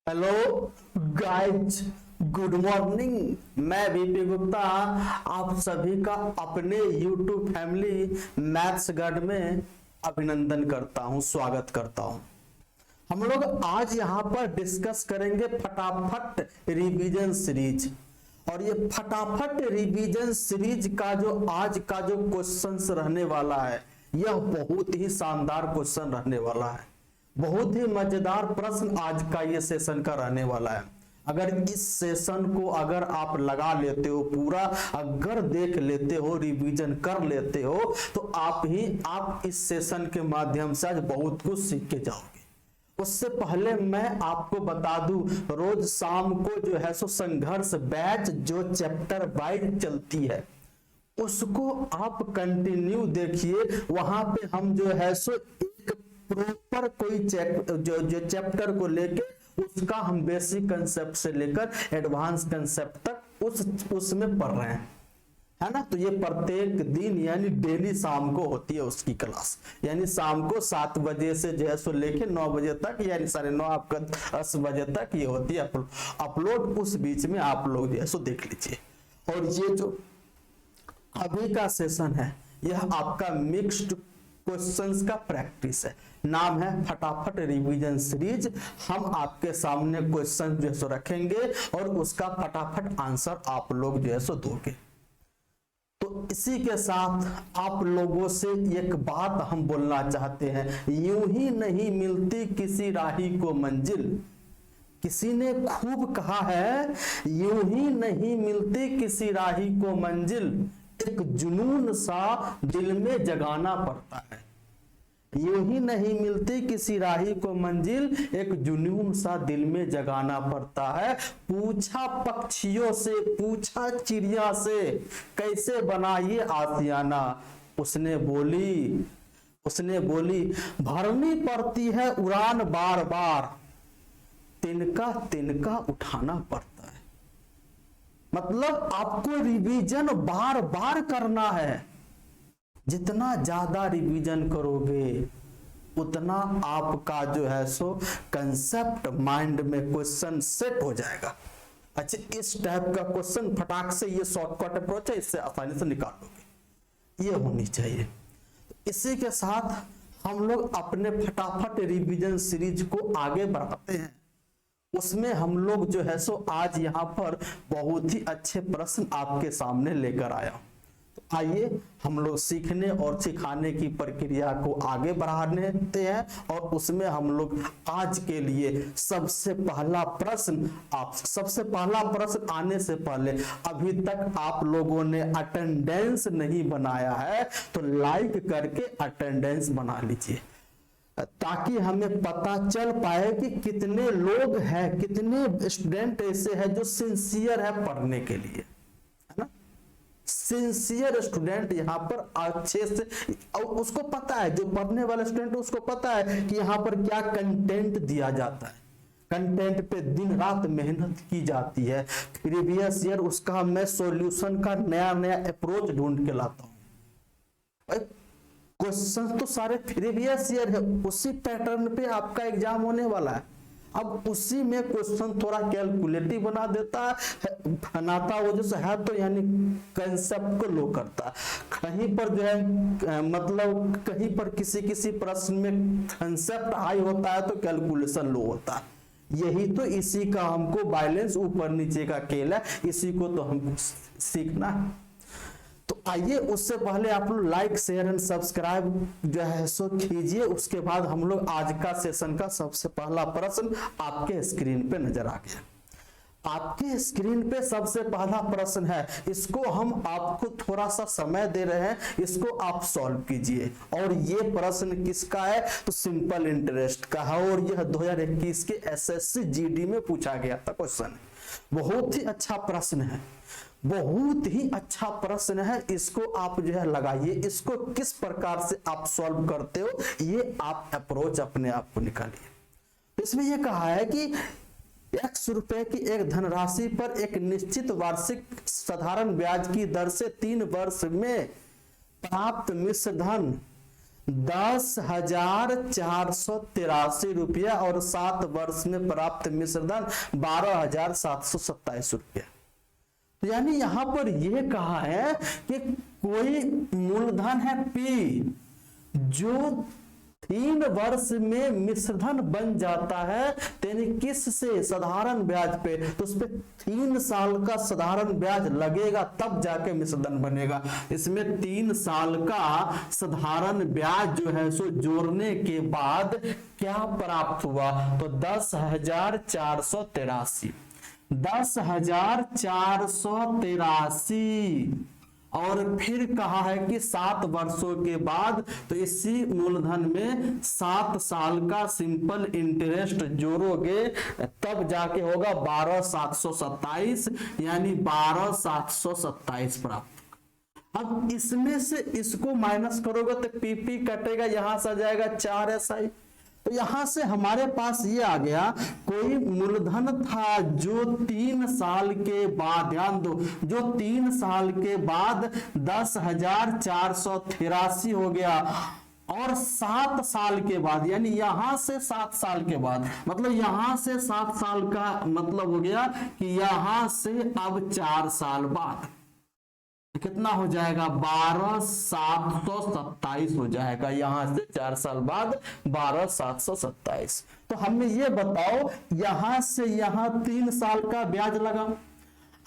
Hello guys, good morning. मैं VP Gupta आप सभी का अपने यूट्यूब फैमिली मैथ्स गाइड में अभिनंदन करता हूं, स्वागत करता हूं। हम लोग आज यहां पर डिस्कस करेंगे फटाफट रिवीजन सीरीज। और ये फटाफट रिवीजन सीरीज का जो आज का जो क्वेश्चंस रहने वाला है, यह बहुत ही शानदार क्वेश्चन रहने वाला है। बहुत ही मजेदार प्रश्न आज का ये सेशन का रहने वाला है। अगर इस सेशन को अगर आप लगा लेते हो, पूरा अगर देख लेते हो, रिवीजन कर लेते हो, तो आप इस सेशन के माध्यम से आज बहुत कुछ सीख के जाओगे। उससे पहले मैं आपको बता दूं, रोज शाम को जो है सो संघर्ष बैच जो चैप्टर वाइज चलती है, उसको आप कंटिन्यू देखिए। वहां पे हम जो है सो एक प्रॉपर कोई जो चैप्टर को लेके उसका हम बेसिक कंसेप्ट से लेकर एडवांस कंसेप्ट तक उसमें पढ़ रहे हैं, है ना। तो ये प्रत्येक दिन यानी डेली शाम को होती है उसकी क्लास, यानी शाम को 7 बजे से जो है सो लेके 9 बजे तक, यानी 9:30 आपका 10 बजे तक ये होती है अपलोड। उस बीच में आप लोग जो है सो देख लीजिए। और ये जो अभी का सेशन है, यह आपका मिक्स्ड क्वेश्चंस का प्रैक्टिस है। नाम है फटाफट रिवीजन सीरीज। हम आपके सामने क्वेश्चन जो है सो रखेंगे और उसका फटाफट आंसर आप लोग जो है सो दोगे। तो इसी के साथ आप लोगों से एक बात हम बोलना चाहते हैं, यूं ही नहीं मिलती किसी राही को मंजिल। किसी ने खूब कहा है, यूं ही नहीं मिलती किसी राही को मंजिल, एक जुनून सा दिल में जगाना पड़ता है। यूं ही नहीं मिलती किसी राही को मंजिल, एक जुनून सा दिल में जगाना पड़ता है। पूछा पक्षियों से, पूछा चिड़िया से, कैसे बनाइए आशियाना। उसने बोली भरनी पड़ती है उड़ान बार बार, तिनका तिनका उठाना पड़ता है। मतलब आपको रिवीजन बार बार करना है। जितना ज्यादा रिवीजन करोगे उतना आपका जो है सो कंसेप्ट माइंड में क्वेश्चन सेट हो जाएगा। अच्छा, इस टाइप का क्वेश्चन फटाक से, ये शॉर्टकट अप्रोच है, इससे आसानी से निकाल लोगे, ये होनी चाहिए। इसी के साथ हम लोग अपने फटाफट रिवीजन सीरीज को आगे बढ़ाते हैं। उसमें हम लोग जो है सो आज यहाँ पर बहुत ही अच्छे प्रश्न आपके सामने लेकर आया। तो आइए हम लोग सीखने और सिखाने की प्रक्रिया को आगे बढ़ाने देते हैं। और उसमें हम लोग आज के लिए सबसे पहला प्रश्न आने से पहले, अभी तक आप लोगों ने अटेंडेंस नहीं बनाया है तो लाइक करके अटेंडेंस बना लीजिए, ताकि हमें पता चल पाए कि कितने लोग हैं, कितने स्टूडेंट ऐसे हैं जो सिंसियर है पढ़ने के लिए, है ना। सिंसियर स्टूडेंट यहाँ पर अच्छे से, और उसको पता है, जो पढ़ने वाले स्टूडेंट उसको पता है कि यहाँ पर क्या कंटेंट दिया जाता है। कंटेंट पे दिन रात मेहनत की जाती है। प्रीवियस ईयर उसका मैं सॉल्यूशन का नया नया अप्रोच ढूंढ के लाता हूँ। क्वेश्चन तो सारे प्रीवियस ईयर है, उसी पैटर्न पे आपका एग्जाम होने वाला है। अब उसी में क्वेश्चन थोड़ा कैलकुलेटिव बनाता वो जो है, तो यानी कंसेप्ट को लो करता है। कहीं पर जो है मतलब कहीं पर किसी प्रश्न में कंसेप्ट हाई होता है तो कैलकुलेशन लो होता है। यही तो इसी का हमको बैलेंस ऊपर नीचे का खेल है, इसी को तो हमको सीखना है। तो आइए, उससे पहले आप लोग लाइक शेयर एंड सब्सक्राइब जो है सो कीजिए। उसके बाद हम लोग आज का सेशन का सबसे पहला प्रश्न आपके स्क्रीन पे नजर आ गया। आपके स्क्रीन पे सबसे पहला प्रश्न है, इसको हम आपको थोड़ा सा समय दे रहे हैं, इसको आप सॉल्व कीजिए। और ये प्रश्न किसका है, तो सिंपल इंटरेस्ट का है, और यह 2021 के एसएससी जीडी में पूछा गया था क्वेश्चन। बहुत ही अच्छा प्रश्न है, बहुत ही अच्छा प्रश्न है। इसको आप जो है लगाइए, इसको किस प्रकार से आप सॉल्व करते हो, ये आप अप्रोच अपने आप को निकालिए। इसमें यह कहा है कि x रुपए की एक धनराशि पर एक निश्चित वार्षिक साधारण ब्याज की दर से 3 वर्ष में प्राप्त मिश्र धन 10,483 रुपया और 7 वर्ष में प्राप्त मिश्रधन 12,727 रुपया। तो यानी यहां पर यह कहा है कि कोई मूलधन है P जो 3 वर्ष में मिश्रधन बन जाता है, यानी किस से, साधारण ब्याज पे, तो उस पे 3 साल का साधारण ब्याज लगेगा तब जाके मिश्रधन बनेगा। इसमें 3 साल का साधारण ब्याज जो है सो जोड़ने के बाद क्या प्राप्त हुआ, तो 10,483 10,483 और फिर कहा है कि 7 वर्षों के बाद, तो इसी मूलधन में 7 साल का सिंपल इंटरेस्ट जोड़ोगे तब जाके होगा 12,727, यानी 12,727 प्राप्त। अब इसमें से इसको माइनस करोगे तो पीपी कटेगा, यहां से आ जाएगा 4 SI। तो यहां से हमारे पास ये आ गया, कोई मूलधन था जो 3 साल के बाद, ध्यान दो, जो 3 साल के बाद 10,483 हो गया और 7 साल के बाद, यानी यहां से 7 साल के बाद, मतलब यहां से 7 साल का मतलब हो गया कि यहां से अब 4 साल बाद कितना हो जाएगा, 12,727 हो जाएगा। यहां से 4 साल बाद 12,727। तो हमें ये बताओ, यहां से यहां 3 साल का ब्याज लगा,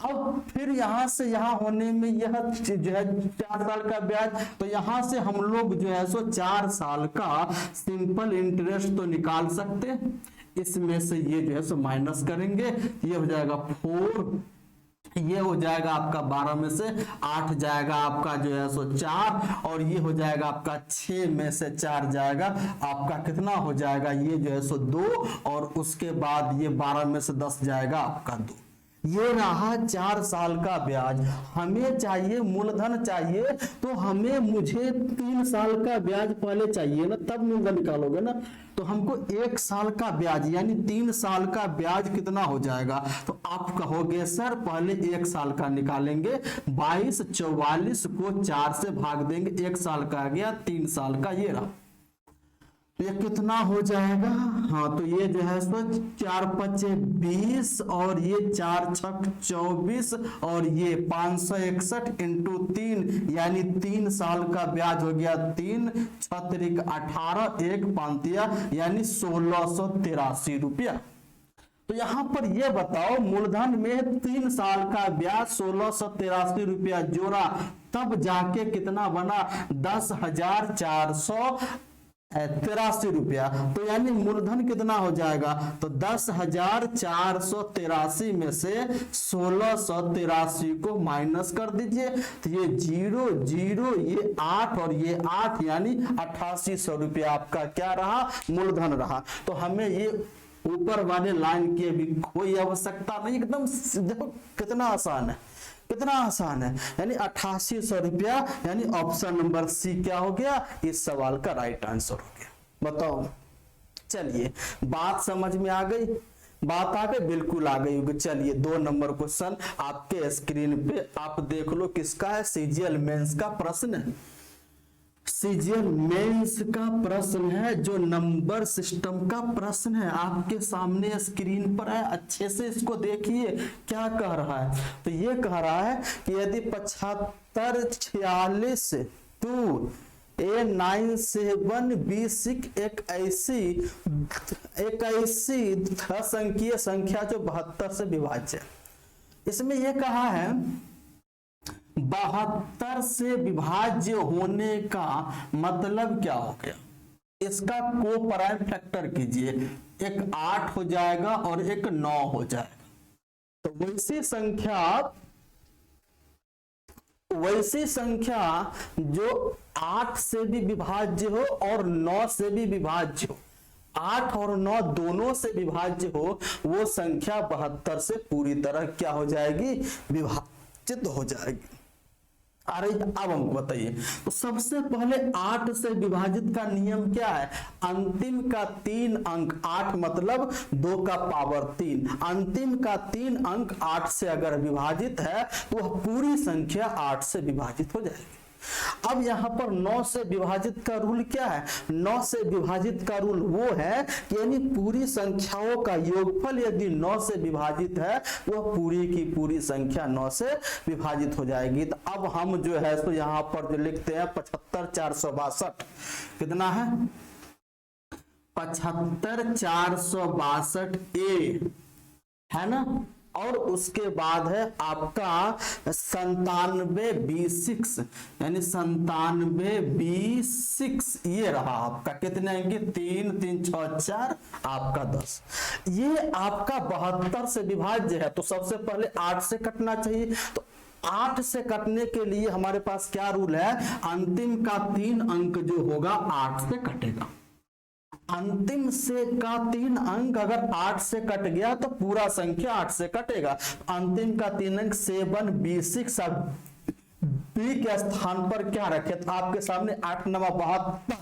अब फिर यहां से यहां होने में यह जो है 4 साल का ब्याज, तो यहां से हम लोग जो है सो 4 साल का सिंपल इंटरेस्ट तो निकाल सकते हैं। इसमें से ये जो है सो माइनस करेंगे, ये हो जाएगा 4, ये हो जाएगा आपका 12 में से 8 जाएगा आपका जो है सो 4, और ये हो जाएगा आपका 6 में से 4 जाएगा आपका कितना हो जाएगा, ये जो है सो 2, और उसके बाद ये 12 में से 10 जाएगा आपका 2। ये रहा 4 साल का ब्याज। हमें चाहिए मूलधन चाहिए, तो मुझे 3 साल का ब्याज पहले चाहिए ना, तब मूलधन निकालोगे ना। तो हमको 1 साल का ब्याज यानी 3 साल का ब्याज कितना हो जाएगा, तो आप कहोगे सर पहले 1 साल का निकालेंगे, 2244 को 4 से भाग देंगे, 1 साल का आ गया, 3 साल का ये रहा, तो ये कितना हो जाएगा, हाँ तो ये जो है सो 4 पचे 20 और ये 4 छक 24 और ये 561 इंटू 3, यानी 3 साल का ब्याज हो गया 3 छत्रिक 18 1 पांतिया यानी 1683 रुपया। तो यहां पर ये बताओ, मूलधन में 3 साल का ब्याज 1683 रुपया जोड़ा तब जाके कितना बना, 10,483 रुपया। तो यानी मूलधन कितना हो जाएगा, तो 10,483 में से 1683 को माइनस कर दीजिए, तो ये 0 0 ये 8 और ये 8 यानी 8800 रुपया आपका क्या रहा, मूलधन रहा। तो हमें ये ऊपर वाले लाइन की भी कोई आवश्यकता नहीं, एकदम देखो कितना आसान है, कितना आसान है, यानी 8800 रुपया, यानी ऑप्शन नंबर सी क्या हो गया, इस सवाल का राइट आंसर हो गया। बताओ, चलिए बात समझ में आ गई, बात आ गई, बिल्कुल आ गई होगी। चलिए 2 नंबर क्वेश्चन आपके स्क्रीन पे आप देख लो, किसका है, सीजीएल मेंस का प्रश्न है। सीजीएल मेंस का प्रश्न है, जो नंबर सिस्टम का प्रश्न है, आपके सामने स्क्रीन पर है, अच्छे से इसको देखिए क्या कह रहा है। तो ये कह रहा है कि यदि 7546 2 A97 B6 एक ऐसी असंख्यीय संख्या जो 72 से विभाज्य। इसमें यह कहा है 72 से विभाज्य होने का मतलब क्या हो गया, इसका को प्राइम फैक्टर कीजिए, एक 8 हो जाएगा और एक 9 हो जाएगा। तो वैसी संख्या जो 8 से भी विभाज्य हो और 9 से भी विभाज्य हो, 8 और 9 दोनों से विभाज्य हो, वो संख्या 72 से पूरी तरह क्या हो जाएगी, विभाजित हो जाएगी। अरे अब हमको बताइए, तो सबसे पहले 8 से विभाजित का नियम क्या है, अंतिम का 3 अंक, 8 मतलब 2 का पावर 3, अंतिम का 3 अंक 8 से अगर विभाजित है तो वह पूरी संख्या 8 से विभाजित हो जाएगी। अब यहाँ पर 9 से विभाजित का रूल क्या है? 9 से विभाजित का रूल वो है कि यानी पूरी संख्याओं का योगफल यदि 9 से विभाजित है, वह पूरी की पूरी संख्या 9 से विभाजित हो जाएगी। तो अब हम जो है तो यहाँ पर जो लिखते हैं 75462, कितना है? 75462 ए, है ना। और उसके बाद है आपका 97B6, यानी 97B6, ये रहा आपका कितने आएंगे? 3 3 6 4 आपका 10। ये आपका 72 से विभाज्य है, तो सबसे पहले 8 से कटना चाहिए। तो 8 से कटने के लिए हमारे पास क्या रूल है? अंतिम का 3 अंक जो होगा 8 से कटेगा। अंतिम से का 3 अंक अगर 8 से कट गया तो पूरा संख्या 8 से कटेगा। अंतिम का 3 अंक 7B6, अब बी के स्थान पर क्या रखे? तो आपके सामने 8 9 72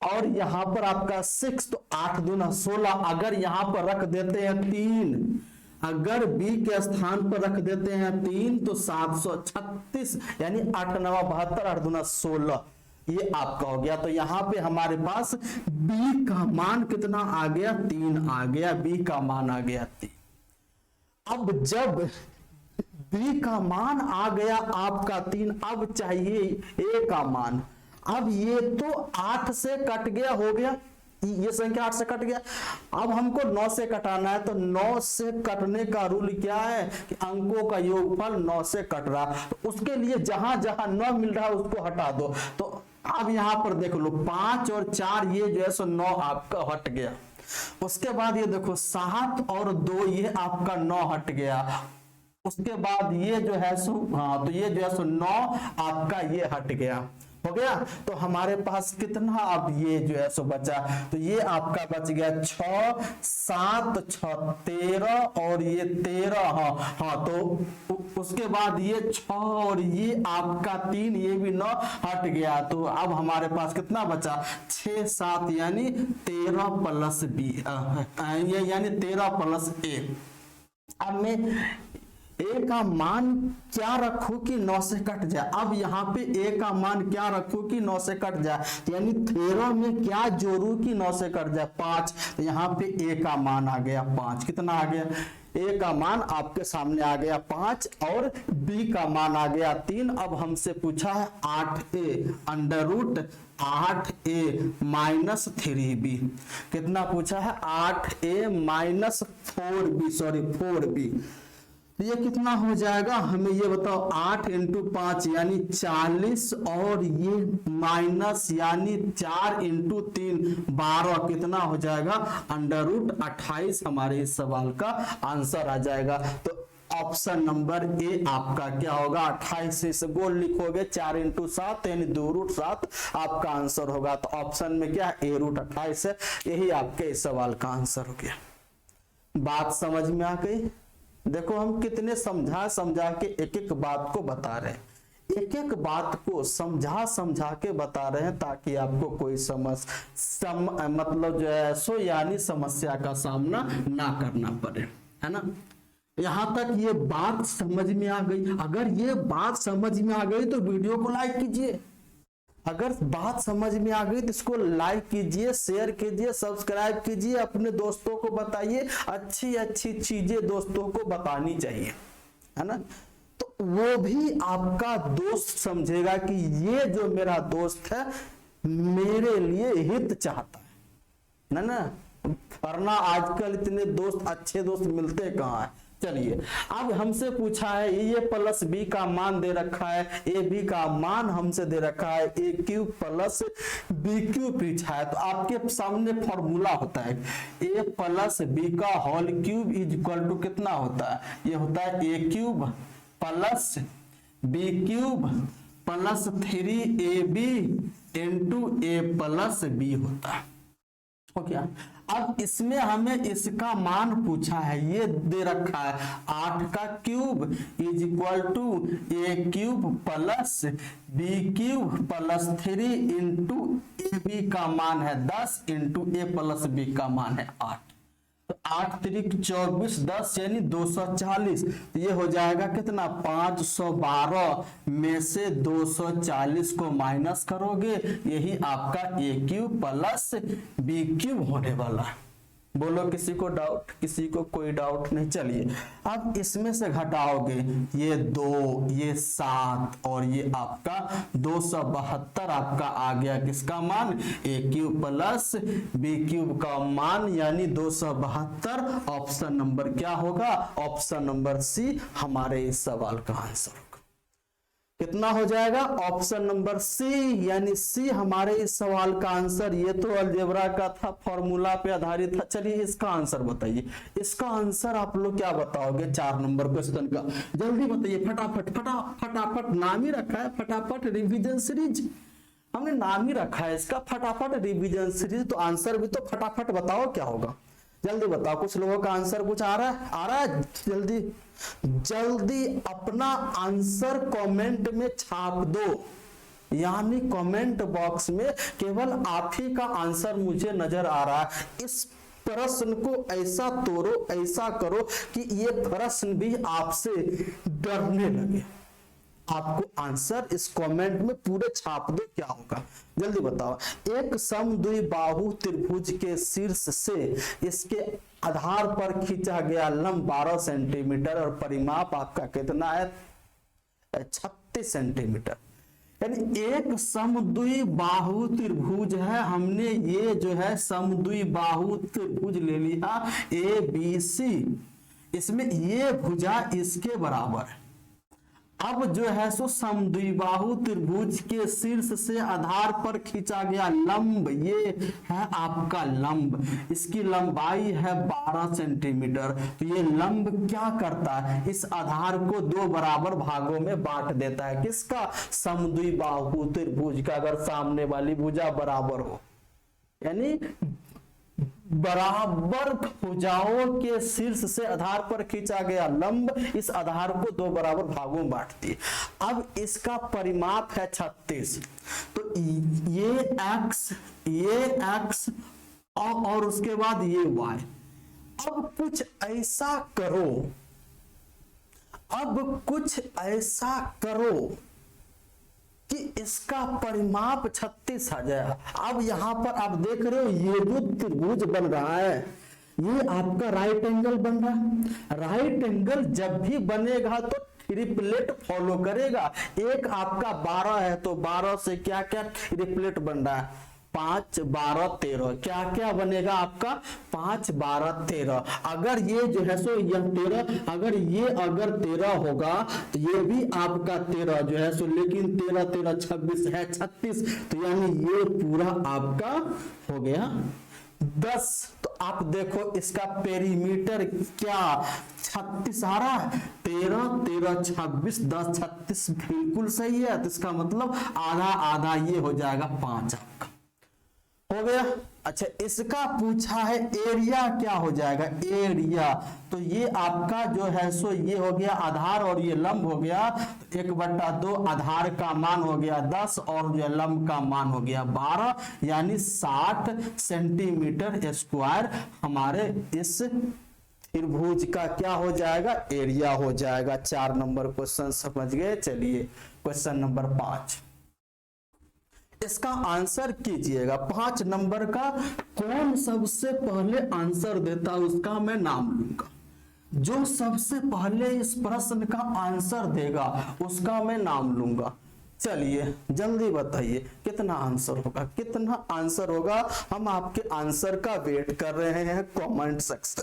और यहां पर आपका 6, तो 8 दूना 16। अगर यहां पर रख देते हैं 3, अगर बी के स्थान पर रख देते हैं 3 तो 736, यानी 8 9 72, 8 दूना 16, ये आपका हो गया। तो यहां पे हमारे पास b का मान कितना आ गया? 3 आ गया। b का मान आ गया 3। अब जब b का मान आ गया आपका 3, अब चाहिए a का मान। अब ये तो 8 से कट गया, हो गया, ये संख्या 8 से कट गया। अब हमको 9 से कटाना है, तो 9 से कटने का रूल क्या है कि अंकों का योगफल 9 से कट रहा, तो उसके लिए जहां जहां 9 मिल रहा है उसको हटा दो। तो अब यहां पर देख लो 5 और 4, ये जो है सो 9 आपका हट गया। उसके बाद ये देखो 7 और 2, ये आपका 9 हट गया। उसके बाद ये जो है सो तो ये जो है सो 9 आपका ये हट गया, हो गया। तो हमारे पास कितना अब ये जो है सो बचा? तो ये आपका बच गया 6 7 6 13 और ये 13, हाँ तो उसके बाद ये 6 और ये आपका 3, ये भी 9 हट गया। तो अब हमारे पास कितना बचा? 6 7, यानी 13 प्लस बी, ये यानी 13 प्लस ए। अब मैं ए का मान क्या रखूं कि 9 से कट जाए? अब यहाँ पे ए का मान क्या रखूं कि 9 से कट जाए? यानी 13 में क्या जोड़ू कि 9 से कट जाए? 5। तो यहाँ पे ए का मान आ गया 5। कितना आ गया? ए का मान आपके सामने आ गया 5 और बी का मान आ गया 3। अब हमसे पूछा है 8a under root 8a minus 3b। कितना पूछा है? 8a minus 4b, sorry 4b। ये कितना हो जाएगा हमें ये बताओ? 8 इंटू 5 यानी 40 और ये माइनस यानी 4 इंटू 3 12, कितना हो जाएगा? अंडर रूट 28 हमारे इस सवाल का आंसर आ जाएगा। तो ऑप्शन नंबर ए आपका क्या होगा? 28 से गोल लिखोगे 4 इंटू 7 यानी 2 रूट 7 आपका आंसर होगा। तो ऑप्शन में क्या? ए रूट 28 है। यही आपके इस सवाल का आंसर हो गया। बात समझ में आ गई? देखो हम कितने समझा के एक एक बात को बता रहे हैं, एक एक बात को समझा के बता रहे हैं ताकि आपको कोई मतलब जो है सो यानी समस्या का सामना ना करना पड़े, है ना। यहां तक ये बात समझ में आ गई? अगर ये बात समझ में आ गई तो वीडियो को लाइक कीजिए। अगर बात समझ में आ गई तो इसको लाइक कीजिए, शेयर कीजिए, सब्सक्राइब कीजिए, अपने दोस्तों को बताइए। अच्छी अच्छी चीजें दोस्तों को बतानी चाहिए, है ना। तो वो भी आपका दोस्त समझेगा कि ये जो मेरा दोस्त है मेरे लिए हित चाहता है ना। वरना आजकल इतने दोस्त, अच्छे दोस्त मिलते कहाँ है। चलिए अब हमसे पूछा है ए प्लस बी का मान दे रखा है, ए बी का मान हमसे दे रखा है, A cube plus B cube पूछा है। तो आपके सामने फॉर्मूला होता है ए प्लस बी का whole cube is equal to कितना होता है? ये होता है A cube plus B cube plus 3ab into A plus B होता है। ओके, अब इसमें हमें इसका मान पूछा है, ये दे रखा है 8 का cube is equal to A cube plus B cube plus 3 into A B का मान है 10 इंटू ए प्लस बी का मान है 8। तो 8 तिरिक 24 10 यानी 240। ये हो जाएगा कितना 512 में से 240 को माइनस करोगे, यही आपका ए क्यूब प्लस बी क्यूब होने वाला है। बोलो किसी को डाउट, किसी को कोई डाउट नहीं। चलिए अब इसमें से घटाओगे, ये 2 ये 7 और ये आपका 272 आपका आ गया किसका मान, ए क्यूब प्लस बी क्यूब का मान, यानी 272। ऑप्शन नंबर क्या होगा, ऑप्शन नंबर सी हमारे इस सवाल का आंसर होगा। कितना हो जाएगा, ऑप्शन नंबर सी, यानी सी हमारे इस सवाल का आंसर। ये तो अलजेब्रा का था, फॉर्मूला पे आधारित था। चलिए इसका आंसर बताइए, इसका आंसर आप लोग क्या बताओगे 4 नंबर क्वेश्चन का, जल्दी बताइए फटाफट फटाफट। नाम ही रखा है फटाफट रिवीजन सीरीज, हमने नाम ही रखा है इसका फटाफट रिवीजन सीरीज, तो आंसर भी तो फटाफट बताओ क्या होगा, जल्दी बताओ। कुछ लोगों का आंसर कुछ आ रहा है जल्दी जल्दी अपना आंसर कमेंट में छाप दो, यानी कमेंट बॉक्स में केवल आप ही का आंसर मुझे नजर आ रहा है। इस प्रश्न को ऐसा तोड़ो, ऐसा करो कि ये प्रश्न भी आपसे डरने लगे। आपको आंसर इस कमेंट में पूरे छाप दो, क्या होगा जल्दी बताओ। एक समद्विबाहु त्रिभुज के शीर्ष से इसके आधार पर खींचा गया लंब 12 सेंटीमीटर और परिमाप आपका कितना है 36 सेंटीमीटर। यानी एक समद्विबाहु त्रिभुज है, हमने ये जो है समद्विबाहु त्रिभुज ले लिया ए बी सी, इसमें ये भुजा इसके बराबर है। अब जो है सो समद्विबाहु त्रिभुज के शीर्ष से आधार पर खींचा गया लंब, ये है आपका लंब, इसकी लंबाई है 12 सेंटीमीटर। तो ये लंब क्या करता है, इस आधार को 2 बराबर भागों में बांट देता है। किसका, समद्विबाहु त्रिभुज का। अगर सामने वाली भुजा बराबर हो, यानी बराबर भुजाओं के शीर्ष से आधार पर खींचा गया लंब इस आधार को 2 बराबर भागों में बांटती है। अब इसका परिमाप है 36, तो ये x और उसके बाद ये y। अब कुछ ऐसा करो कि इसका परिमाप 36 आ जाए। अब यहां पर आप देख रहे हो ये जो त्रिभुज बन रहा है, ये आपका राइट एंगल बन रहा है। राइट एंगल जब भी बनेगा तो ट्रिपलेट फॉलो करेगा। एक आपका 12 है तो 12 से क्या क्या ट्रिपलेट बन रहा है, 5 12 13, क्या क्या बनेगा आपका 5 12 13। अगर ये जो है सो यह 13, अगर 13 होगा तो ये भी आपका 13 जो है सो, लेकिन 13 13 26 है 36, तो यानी ये पूरा आपका हो गया 10। तो आप देखो इसका पेरीमीटर क्या 36 आ रहा है, 13 13 26 10 36 बिल्कुल सही है। तो इसका मतलब आधा आधा ये हो जाएगा 5 आपका हो गया। अच्छा इसका पूछा है एरिया क्या हो जाएगा, एरिया तो ये आपका जो है सो ये हो गया आधार और ये लंब हो गया 1/2, आधार का मान हो गया 10 और जो लंब का मान हो गया 12, यानी 60 सेंटीमीटर स्क्वायर हमारे इस त्रिभुज का क्या हो जाएगा, एरिया हो जाएगा। 4 नंबर क्वेश्चन समझ गए। चलिए क्वेश्चन नंबर 5, इसका आंसर कीजिएगा। 5 नंबर का कौन सबसे पहले आंसर देता उसका मैं नाम लूंगा। जो सबसे पहले इस प्रश्न का आंसर देगा उसका मैं नाम लूंगा। चलिए जल्दी बताइए कितना आंसर होगा, कितना आंसर होगा। हम आपके आंसर का वेट कर रहे हैं कमेंट सेक्शन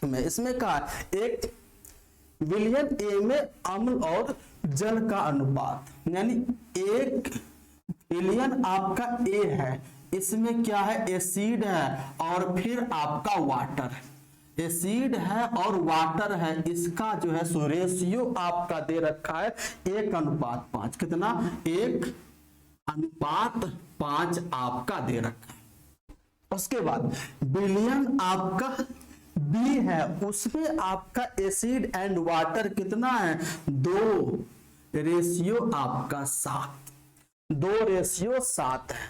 में। इसमें कहा 1 बिलियन ए में अम्ल और जल का अनुपात, यानी 1 बिलियन आपका ए है, इसमें क्या है एसिड है और फिर आपका वाटर है, एसिड है और वाटर है, इसका जो है सो रेशियो आपका दे रखा है 1:5। कितना 1:5 आपका दे रखा है। उसके बाद बिलियन आपका बी है, उसमें आपका एसिड एंड वाटर कितना है 2, रेशियो आपका 7, 2:7 है।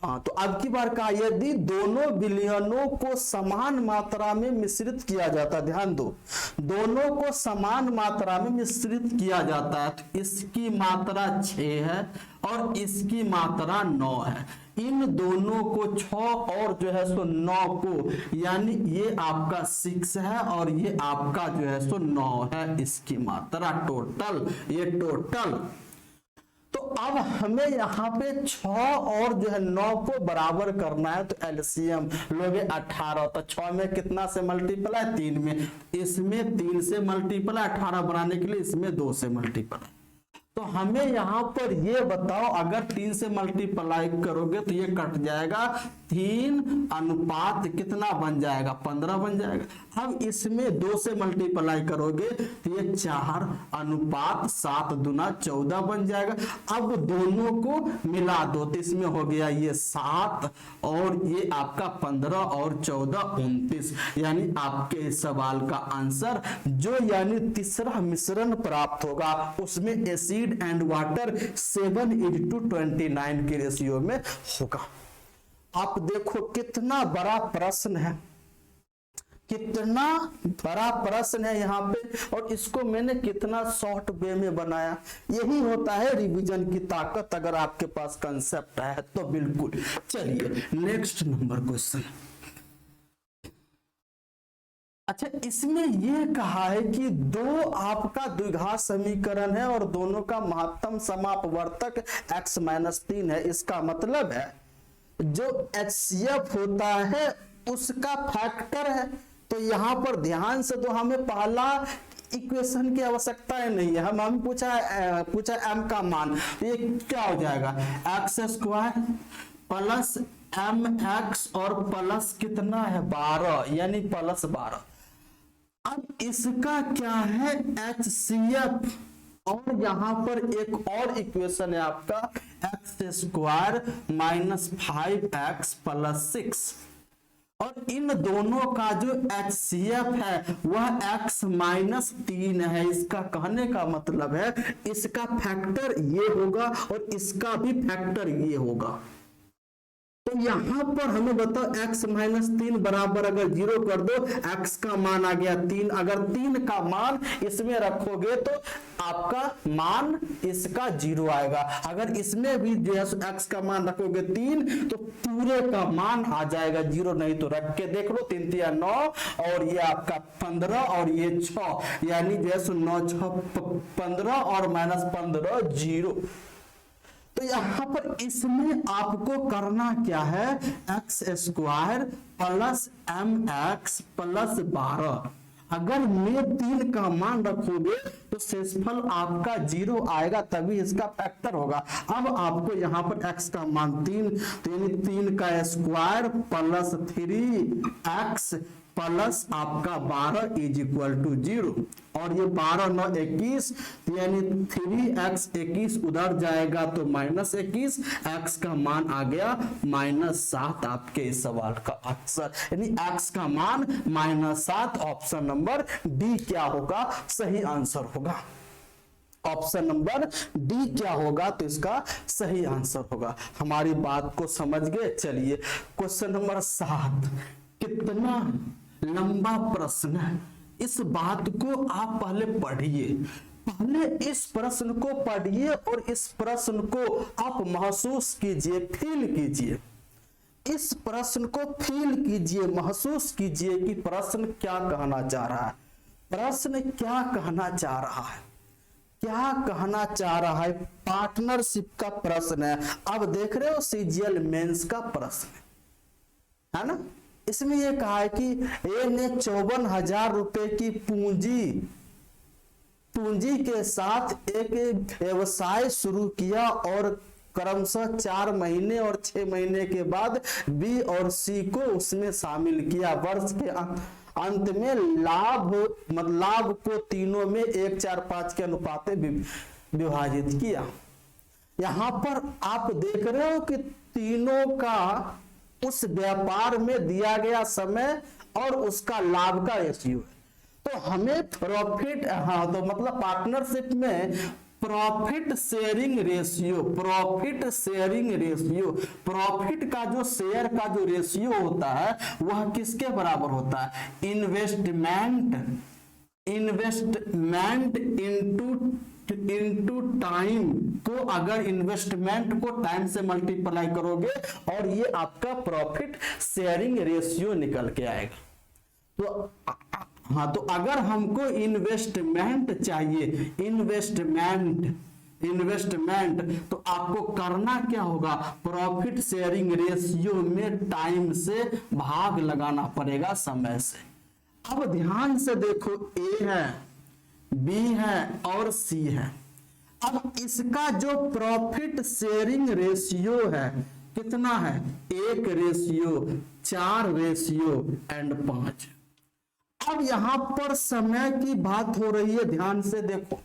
हाँ, तो अब की बार कहा यदि दोनों विलयनों को समान मात्रा में मिश्रित किया जाता, ध्यान दो, दोनों को समान मात्रा में मिश्रित किया जाता है, तो इसकी मात्रा 6 है और इसकी मात्रा 9 है। इन दोनों को 6 और जो है सो 9 को, यानी ये आपका 6 है और ये आपका जो है सो 9 है, इसकी मात्रा टोटल, ये टोटल। तो अब हमें यहाँ पे 6 और जो है 9 को बराबर करना है, तो एलसीएम लोगे 18, तो 6 में कितना से मल्टीप्लाई, 3 में, इसमें 3 से मल्टीप्लाई, 18 बनाने के लिए इसमें 2 से मल्टीप्लाई। तो हमें यहाँ पर ये बताओ, अगर 3 से मल्टीप्लाई करोगे तो ये कट जाएगा, 3 अनुपात कितना बन जाएगा, 15 बन जाएगा। अब इसमें 2 से मल्टीप्लाई करोगे तो ये 4 अनुपात 7 दूना 14 बन जाएगा। अब दोनों को मिला दो तो इसमें हो गया ये 7 और ये आपका 15 और 14 29, यानी आपके इस सवाल का आंसर जो यानी तीसरा मिश्रण प्राप्त होगा उसमें एसिड एंड वाटर 7:29 के रेशियो में होगा। आप देखो कितना बड़ा प्रश्न है, कितना बड़ा प्रश्न है यहाँ पे, और इसको मैंने कितना शॉर्ट वे में बनाया। यही होता है रिवीजन की ताकत, अगर आपके पास कंसेप्ट है तो। बिल्कुल, चलिए नेक्स्ट नंबर क्वेश्चन। अच्छा, इसमें यह कहा है कि दो आपका द्विघात समीकरण है और दोनों का महत्तम समापवर्तक x-3 है। इसका मतलब है जो HCF होता है उसका फैक्टर है। तो यहां पर ध्यान से, तो हमें पहला इक्वेशन की आवश्यकता है नहीं है, हम पूछा m का मान, ये क्या हो जाएगा, x² प्लस mx और प्लस कितना है 12, यानी प्लस 12। अब इसका क्या है HCF, और यहां पर एक और इक्वेशन है आपका x² माइनस 5x प्लस 6, और इन दोनों का जो HCF है वह x-3 है। इसका कहने का मतलब है इसका फैक्टर ये होगा और इसका भी फैक्टर ये होगा। तो यहां पर हमें बताओ x-3 बराबर अगर 0 कर दो, x का मान आ गया 3, अगर 3 का मान इसमें रखोगे तो आपका मान इसका 0 आएगा। अगर इसमें भी जो है x का मान रखोगे 3 तो पूरे का मान आ जाएगा 0, नहीं तो रख के देख लो, 3 3 9 और ये आपका 15 और ये 6, यानी जो है 9 6 15 और माइनस 15 0। तो यहां पर इसमें आपको करना क्या है, x² प्लस mx प्लस 12। अगर में 3 का मान रखोगे तो शेषफल आपका 0 आएगा, तभी इसका फैक्टर होगा। अब आपको यहाँ पर x का मान 3, तो यानी 3 का स्क्वायर प्लस 3x प्लस आपका 12 इज इक्वल टू 0, और ये 12 9 21, यानी 3x 21 उधर जाएगा तो माइनस 21, x का मान आ गया -7। आपके इस सवाल का आंसर यानी x का मान -7, ऑप्शन नंबर डी क्या होगा, सही आंसर होगा। ऑप्शन नंबर डी क्या होगा, तो इसका सही आंसर होगा। हमारी बात को समझ गए। चलिए क्वेश्चन नंबर 7, कितना लंबा प्रश्न है, इस बात को आप पहले पढ़िए, पहले इस प्रश्न को पढ़िए और इस प्रश्न को आप महसूस कीजिए, फील कीजिए, इस प्रश्न को फील कीजिए, महसूस कीजिए कि प्रश्न क्या कहना चाह रहा है, प्रश्न क्या कहना चाह रहा है, क्या कहना चाह रहा है। पार्टनरशिप का प्रश्न है। अब देख रहे हो सीजीएल मेंस का प्रश्न है ना, इसमें यह कहा है कि ए ने 54,000 रुपए की पूंजी के साथ एक व्यवसाय शुरू किया और क्रमशः 4 महीने और 6 महीने के बाद बी और सी को उसमें शामिल किया। वर्ष के अंत में लाभ को तीनों में 1 4 5 के अनुपात में विभाजित किया। यहां पर आप देख रहे हो कि तीनों का उस व्यापार में दिया गया समय और उसका लाभ का रेशियो है। तो हमें प्रॉफिट, हाँ, तो मतलब पार्टनरशिप में profit sharing ratio, profit sharing ratio, profit का जो शेयर का जो रेशियो होता है वह किसके बराबर होता है, इन्वेस्टमेंट इनटू टाइम को, अगर इन्वेस्टमेंट को टाइम से मल्टीप्लाई करोगे और ये आपका प्रॉफिट शेयरिंग रेशियो निकल के आएगा। तो हाँ, तो अगर हमको इन्वेस्टमेंट चाहिए, इन्वेस्टमेंट तो आपको करना क्या होगा, प्रॉफिट शेयरिंग रेशियो में टाइम से भाग लगाना पड़ेगा, समय से। अब ध्यान से देखो, ए है, बी है और सी है। अब इसका जो प्रॉफिट शेयरिंग रेशियो है कितना है, 1:4:5। अब यहां पर समय की बात हो रही है, ध्यान से देखो।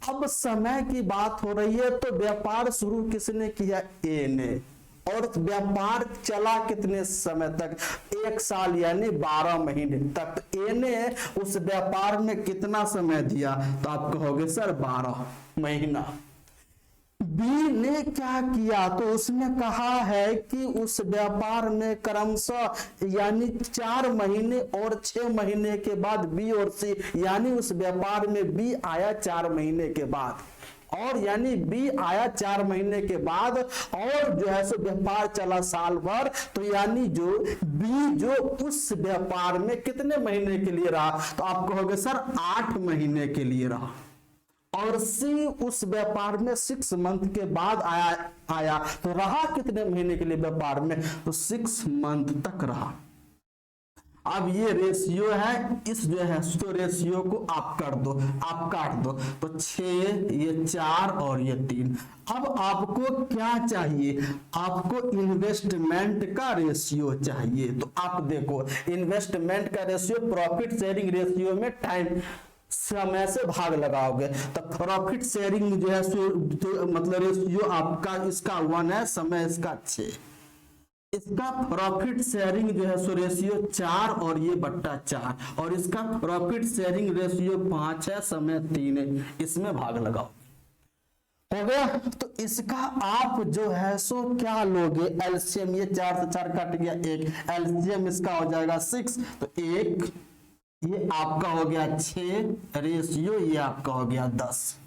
अब समय की बात हो रही है तो व्यापार शुरू किसने किया, ए ने, और व्यापार चला कितने समय तक, 1 साल यानी 12 महीने तक। ए ने उस व्यापार में कितना समय दिया, तो आप कहोगे सर 12 महीना। बी ने क्या किया, तो उसने कहा है कि उस व्यापार में क्रमशः यानी 4 महीने और 6 महीने के बाद बी और सी, यानी उस व्यापार में बी आया 4 महीने के बाद, और यानी बी आया 4 महीने के बाद, और जो है सो व्यापार चला साल भर, तो यानी जो बी जो उस व्यापार में कितने महीने के लिए रहा, तो आप कहोगे सर 8 महीने के लिए रहा। और सी उस व्यापार में 6 मंथ के बाद आया तो रहा कितने महीने के लिए व्यापार में, तो 6 मंथ तक रहा। अब ये रेशियो है, इस जो है तो रेशियो को आप कर दो, आप काट दो, तो 6, ये 4 और ये 3। अब आपको क्या चाहिए, आपको इन्वेस्टमेंट का रेशियो चाहिए। तो आप देखो, इन्वेस्टमेंट का रेशियो प्रॉफिट शेयरिंग रेशियो में टाइम समय से भाग लगाओगे, तो प्रॉफिट शेयरिंग जो है तो मतलब रेशियो आपका इसका 1 है, समय इसका 6। इसका प्रॉफिट शेयरिंग जो है सो रेशियो 4 और ये बट्टा 4, और इसका प्रॉफिट शेयरिंग रेशियो 5 है, समय 3 है। इसमें भाग लगाओ, हो गया। तो इसका आप जो है सो क्या लोगे, एलसीएम, ये 4 से 4 कट गया 1, एलसीएम इसका हो जाएगा 6, तो 1 ये आपका हो गया 6, रेशियो ये आपका हो गया 10।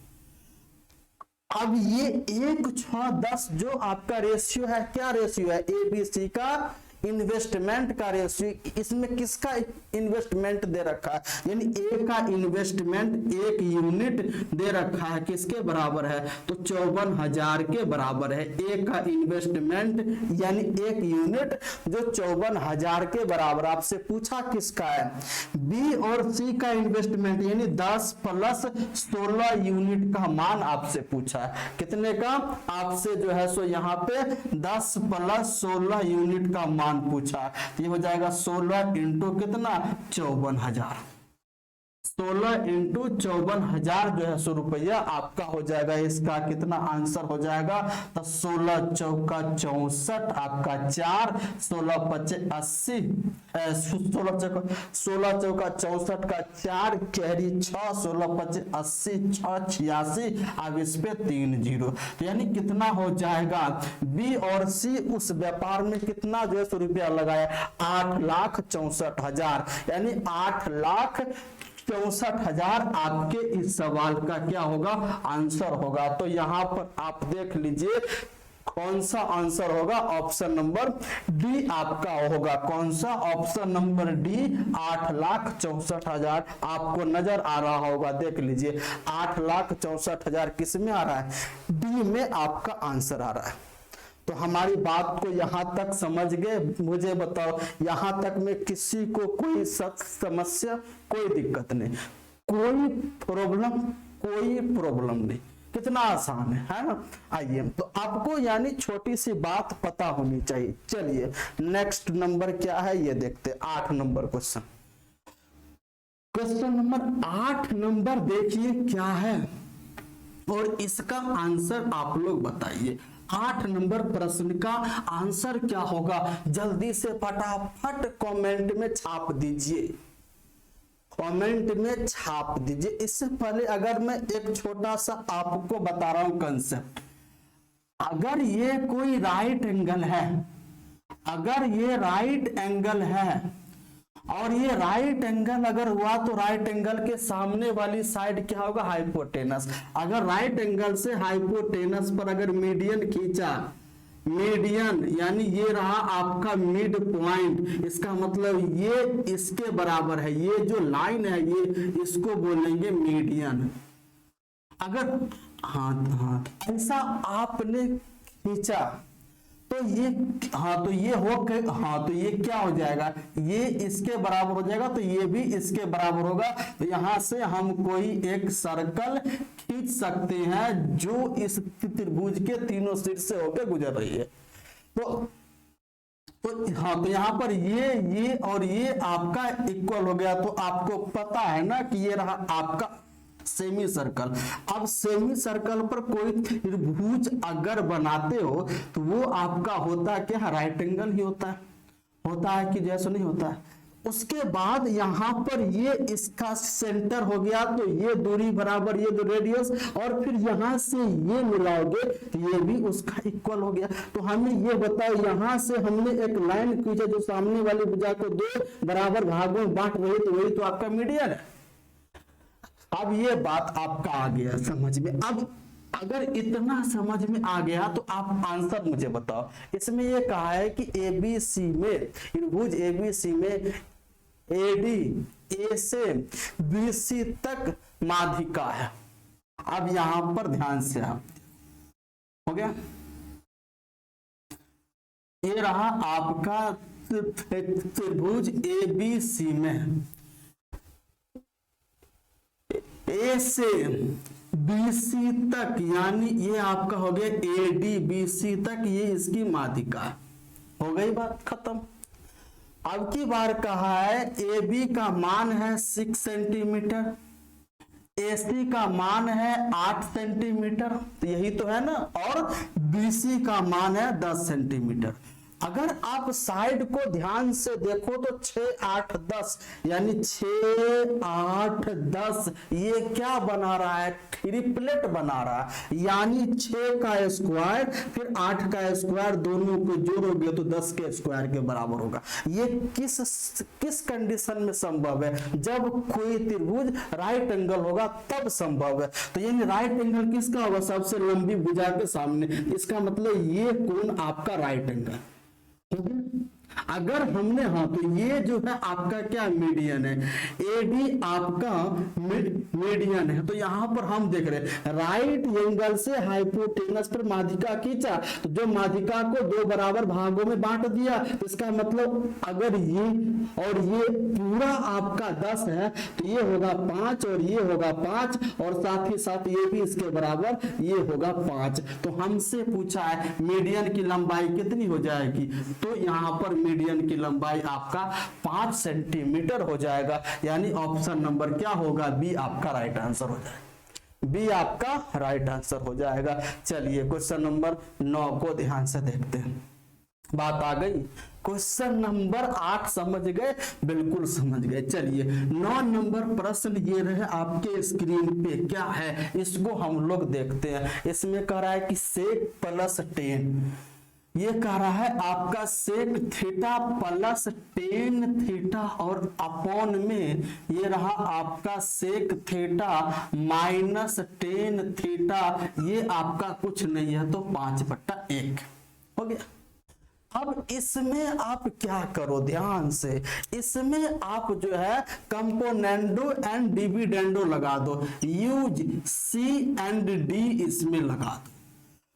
अब ये 1, 6, 10 जो आपका रेशियो है, क्या रेशियो है, एबीसी का इन्वेस्टमेंट का रेशियो। इसमें किसका इन्वेस्टमेंट दे रखा है, यानी ए का इन्वेस्टमेंट 1 यूनिट दे रखा है, किसके बराबर है, तो 54,000 के बराबर है। ए का इन्वेस्टमेंट यानी 1 यूनिट जो 54,000 के बराबर, आपसे पूछा किसका है, बी और सी का इन्वेस्टमेंट यानी 10 प्लस 16 यूनिट का मान आपसे पूछा है। कितने का, आपसे जो है सो यहाँ पे 10 प्लस 16 यूनिट का मान पूछा, ये हो जाएगा 16 इंटू कितना, 54,000। 16 इंटू 54,000 जो है 100 रुपया आपका हो जाएगा। इसका कितना आंसर हो जाएगा, तो 16 चौका 64 आपका 4, 16 पचे 80, 16 चौका 64 का 4 कैरी 6, 16 पचे 80, 6 86, अब इस पे 3 0, तो यानी कितना हो जाएगा, बी और सी उस व्यापार में कितना जो है 100 रुपया लगाया, 8,64,000, यानी 8,64,000 आपके इस सवाल का क्या होगा, आंसर होगा। तो यहां पर आप देख लीजिए कौन सा आंसर होगा, ऑप्शन नंबर डी आपका होगा। कौन सा, ऑप्शन नंबर डी, 8,64,000 आपको नजर आ रहा होगा, देख लीजिए 8,64,000 किस में आ रहा है, डी में आपका आंसर आ रहा है। तो हमारी बात को यहां तक समझ गए, मुझे बताओ यहां तक में किसी को कोई समस्या, कोई दिक्कत नहीं, कोई प्रॉब्लम नहीं, कितना आसान है ना। आइए, तो आपको यानी छोटी सी बात पता होनी चाहिए। चलिए नेक्स्ट नंबर क्या है ये देखते, 8 number question. Question number 8 number देखिए क्या है, और इसका आंसर आप लोग बताइए। 8 नंबर प्रश्न का आंसर क्या होगा, जल्दी से फटाफट कमेंट में छाप दीजिए। कमेंट में छाप दीजिए। इससे पहले अगर मैं एक छोटा सा आपको बता रहा हूं कंसेप्ट, अगर ये कोई राइट एंगल है, अगर ये राइट एंगल है और ये राइट एंगल अगर हुआ तो राइट एंगल के सामने वाली साइड क्या होगा, हाइपोटेनस। अगर राइट एंगल से हाइपोटेनस पर अगर मीडियन खींचा, मीडियन यानी ये रहा आपका मिड पॉइंट, इसका मतलब ये इसके बराबर है, ये जो लाइन है ये इसको बोलेंगे मीडियन। अगर हाँ ऐसा आपने खींचा तो ये तो ये हो तो ये क्या हो जाएगा, ये इसके बराबर हो जाएगा, तो ये भी इसके बराबर होगा। तो यहां से हम कोई एक सर्कल खींच सकते हैं जो इस त्रिभुज के तीनों सिर से होकर गुजर रही है। तो यहां पर ये और ये आपका इक्वल हो गया। तो आपको पता है ना कि ये रहा आपका सेमी सर्कल। अब सेमी सर्कल पर कोई त्रिभुज अगर बनाते हो तो वो आपका होता क्या, राइट एंगल ही होता है कि जैसे नहीं होता है। उसके बाद यहां पर ये इसका सेंटर हो गया, तो ये दूरी बराबर ये दो रेडियस, और फिर यहां से ये मिलाओगे तो ये भी उसका इक्वल हो गया। तो हमें ये बताओ, यहां से हमने एक लाइन खींचा जो सामने वाली भुजा को दो बराबर भागों में बांट रही है, तो वही तो आपका मीडियन है। अब ये बात आपका आ गया समझ में। अब अगर इतना समझ में आ गया तो आप आंसर मुझे बताओ। इसमें ये कहा है कि एबीसी में, त्रिभुज एबीसी में एडी ए से बीसी तक माध्यिका है। अब यहां पर ध्यान से आप हो गया, ये रहा आपका त्रिभुज एबीसी में ए से बीसी तक, यानी ये आपका हो गया एडी बीसी तक, ये इसकी माध्यिका हो गई, बात खत्म। अब की बार कहा है ए बी का मान है 6 सेंटीमीटर, AC का मान है 8 सेंटीमीटर, तो यही तो है ना, और BC का मान है 10 सेंटीमीटर। अगर आप साइड को ध्यान से देखो तो 6 8 10 यानी 6 8 10 ये क्या बना रहा है, ट्रिपलेट बना रहा है। यानी 6 का स्क्वायर फिर 8 का स्क्वायर, दोनों को जोड़ोगे तो 10 के स्क्वायर के बराबर होगा। ये किस कंडीशन में संभव है, जब कोई त्रिभुज राइट एंगल होगा तब संभव है। तो यानी राइट एंगल किसका होगा, सबसे लंबी भुजा के सामने, इसका मतलब ये कोण आपका राइट एंगल। अगर हमने तो ये जो है आपका क्या मीडियन है, एडी आपका मीडियन है। तो यहां पर हम देख रहे हैं राइट एंगल से हाइपोटेनस पर माध्यिका खींचा, तो जो माध्यिका को दो बराबर भागों में बांट दिया, तो इसका मतलब अगर ये और ये पूरा आपका 10 है तो ये होगा 5 और ये होगा 5, और साथ ही साथ ये भी इसके बराबर, ये होगा 5। तो हमसे पूछा है मीडियन की लंबाई कितनी हो जाएगी, तो यहां पर मीडियन की लंबाई आपका 5 सेंटीमीटर हो जाएगा। यानी ऑप्शन नंबर क्या होगा, बी आपका राइट आंसर हो जाएगा, बी आपका राइट आंसर हो जाएगा। चलिए क्वेश्चन नंबर 9 को ध्यान से देखते हैं। बात आ गई, क्वेश्चन नंबर 8 समझ गए, बिल्कुल समझ गए। चलिए 9 नंबर प्रश्न ये रहे आपके स्क्रीन पे, क्या है इसको हम लोग देखते हैं। इसमें कह रहा है कि sec + tan, ये कह रहा है आपका sec theta plus tan theta, और अपॉन में ये रहा आपका sec theta minus tan theta, ये आपका कुछ नहीं है तो 5/1 हो गया। अब इसमें आप क्या करो, ध्यान से, इसमें आप जो है कंपोनेंडो एंड डिविडेंडो लगा दो, यूज C एंड D इसमें लगा दो।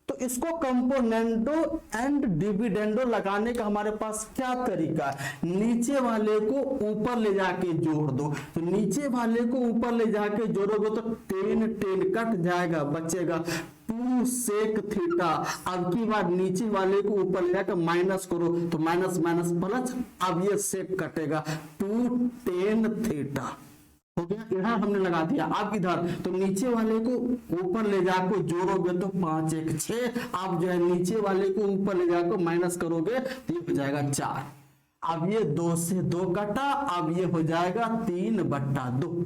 तो इसको कंपोनेंडो एंड डिविडेंडो लगाने का हमारे पास क्या तरीका है, नीचे वाले को ऊपर ले जाके जोड़ दो। तो नीचे वाले को ऊपर ले जाके जोड़ोगे तो tan कट जाएगा, बचेगा 2 sec थीटा। अब की बार नीचे वाले को ऊपर ले जाकर माइनस करो तो माइनस माइनस प्लस, अब ये sec कटेगा 2 tan थीटा हो गया। यहां हमने लगा दिया। अब इधर तो नीचे वाले को ऊपर ले जाकर जोड़ोगे तो 5 1 6, आप जो है नीचे वाले को ऊपर ले जाकर माइनस करोगे तो ये हो जाएगा 4। अब ये 2 से 2 कटा, अब ये हो जाएगा 3/2।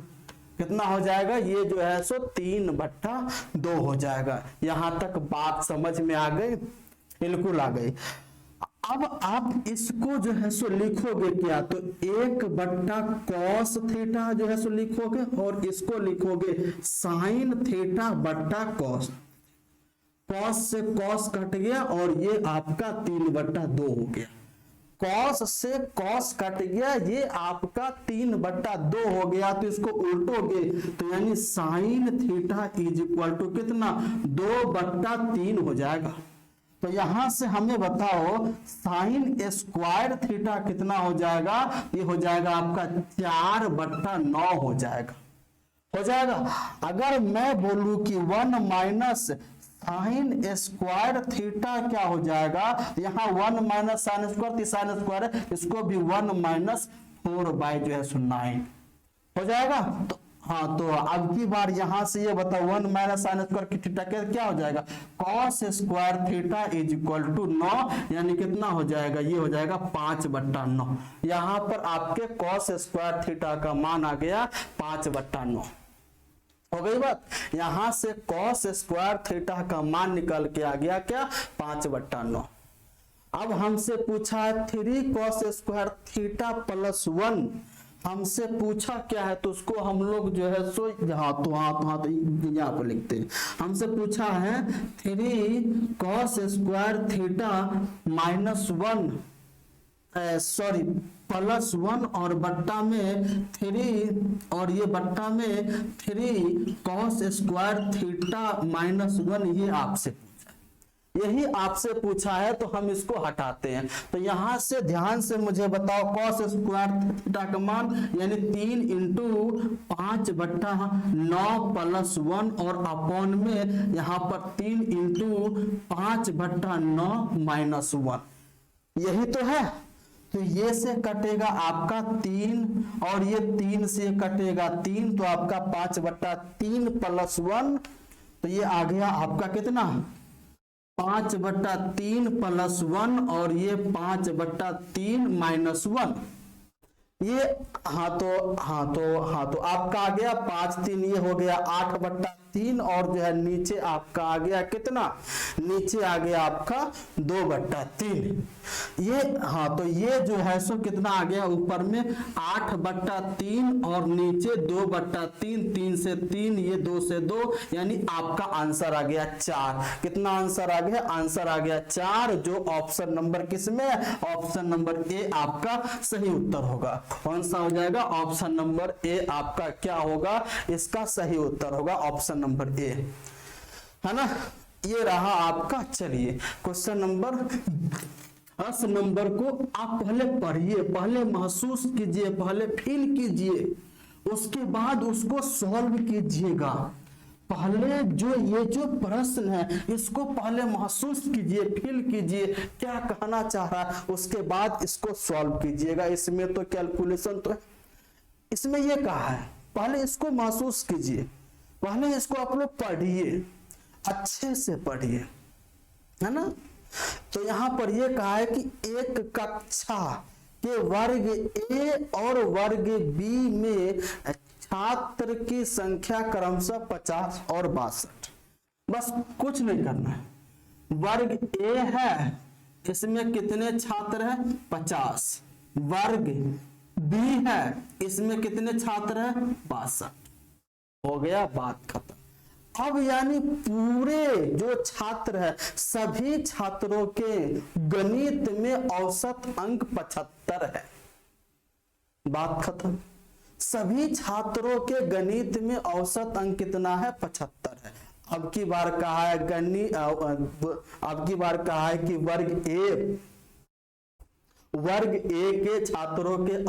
कितना हो जाएगा? ये जो है सो 3/2 हो जाएगा। यहां तक बात समझ में आ गई? बिल्कुल आ गई। अब आप इसको जो है सो लिखोगे क्या? तो 1/cos थीटा जो है सो लिखोगे, और इसको लिखोगे sin थीटा बट्टा cos। cos से cos कट गया और ये आपका 3/2 हो गया। cos से cos कट गया, ये आपका 3/2 हो गया। तो इसको उल्टोगे तो यानी sin theta is equal to कितना? 2/3 हो जाएगा। तो यहां से हमें बताओ sin स्क्वायर थीटा कितना हो जाएगा? ये हो जाएगा आपका 4/9 हो जाएगा। हो जाएगा। अगर मैं बोलूं कि 1 माइनस साइन स्क्वायर थीटा क्या हो जाएगा? यहाँ 1 minus sine square, sine square है, इसको भी 1 माइनस 4 जो है 9 हो जाएगा। तो हाँ, तो अब की बार यहां से ये बताओ 1 माइनस साइन स्क्वायर की थीटा क्या हो जाएगा? Cos square theta is equal to 9, यानी कितना हो जाएगा? ये हो जाएगा 5/9। यहां पर आपके कॉस स्क्वायर थीटा का मान आ गया 5/9। हो गई बात? यहां से कॉस स्क्वायर थीटा का मान निकल के आ गया क्या? 5/9। अब हमसे पूछा है 3 कॉस स्क्वायर थीटा प्लस 1, हमसे पूछा क्या है? तो उसको हम लोग जो है सो तो यहाँ पर लिखते हैं। हमसे पूछा है 3 cos square theta minus 1 sorry plus 1 और बट्टा में 3 और ये बट्टा में 3 कॉस स्क्वायर थीटा माइनस 1, ये आपसे पूछा, यही आपसे पूछा है। तो हम इसको हटाते हैं। तो यहां से ध्यान से मुझे बताओ कॉस स्क्वायर थीटा का मान यानी 3 × 5/9 प्लस 1 और अपॉन में यहां पर 3 × 5/9 माइनस 1, यही तो है। तो ये से कटेगा आपका 3 और ये 3 से कटेगा 3, तो आपका 5/3 प्लस 1, तो ये आ गया आपका कितना? 5/3 प्लस 1 और ये 5/3 माइनस 1। ये हाँ तो आपका आ गया 5 3, ये हो गया 8/3 और जो है नीचे आपका आ गया कितना? नीचे आ गया आपका 2/3। ये हाँ, तो ये जो है सो कितना आ गया? ऊपर में 8/3 और नीचे 2/3, 3 से 3, ये 2 से 2, यानी आपका आंसर आ गया 4। कितना आंसर आ गया? आंसर आ गया 4, जो ऑप्शन नंबर किसमें है? ऑप्शन नंबर ए आपका सही उत्तर होगा। कौन सा हो जाएगा? ऑप्शन नंबर ए आपका क्या होगा? इसका सही उत्तर होगा ऑप्शन नंबर ए, है ना? ये रहा आपका। चलिए क्वेश्चन नंबर 10 नंबर को आप पहले पढ़िए, पहले महसूस कीजिए, पहले फील कीजिए, उसके बाद उसको सॉल्व कीजिएगा। पहले जो प्रश्न है इसको पहले महसूस कीजिए, फील कीजिए, क्या कहना चाह रहा है, उसके बाद इसको सॉल्व कीजिएगा। इसमें तो कैलकुलेशन तो है, इसमें ये कहा है पहले इसको महसूस कीजिए, पहले इसको आप लोग पढ़िए, अच्छे से पढ़िए, है ना? तो यहां पर ये कहा है कि एक कक्षा के वर्ग ए और वर्ग बी में छात्र की संख्या क्रमशः 50 और 62। बस कुछ नहीं करना है। वर्ग ए है, इसमें कितने छात्र हैं? 50। वर्ग बी है, इसमें कितने छात्र हैं? 62। हो गया, बात खत्म। अब यानी पूरे जो छात्र है सभी छात्रों के गणित में औसत अंक 75 है। बात खत्म। सभी छात्रों के गणित में औसत अंक कितना है? 75 है। अब की बार कहा है अब की बार कहा है कि वर्ग ए के छात्रों के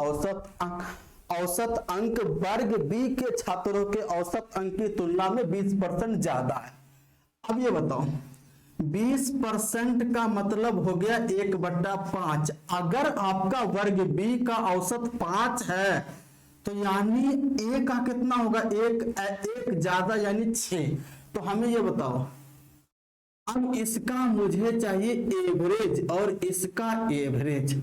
औसत अंक वर्ग बी के छात्रों के औसत अंक की तुलना में 20% ज्यादा है। अब ये बताओ 20% का मतलब हो गया 1/5। अगर आपका वर्ग बी का औसत 5 है तो यानी ए का कितना होगा? एक ज्यादा यानी 6। तो हमें ये बताओ, अब इसका मुझे चाहिए एवरेज और इसका एवरेज।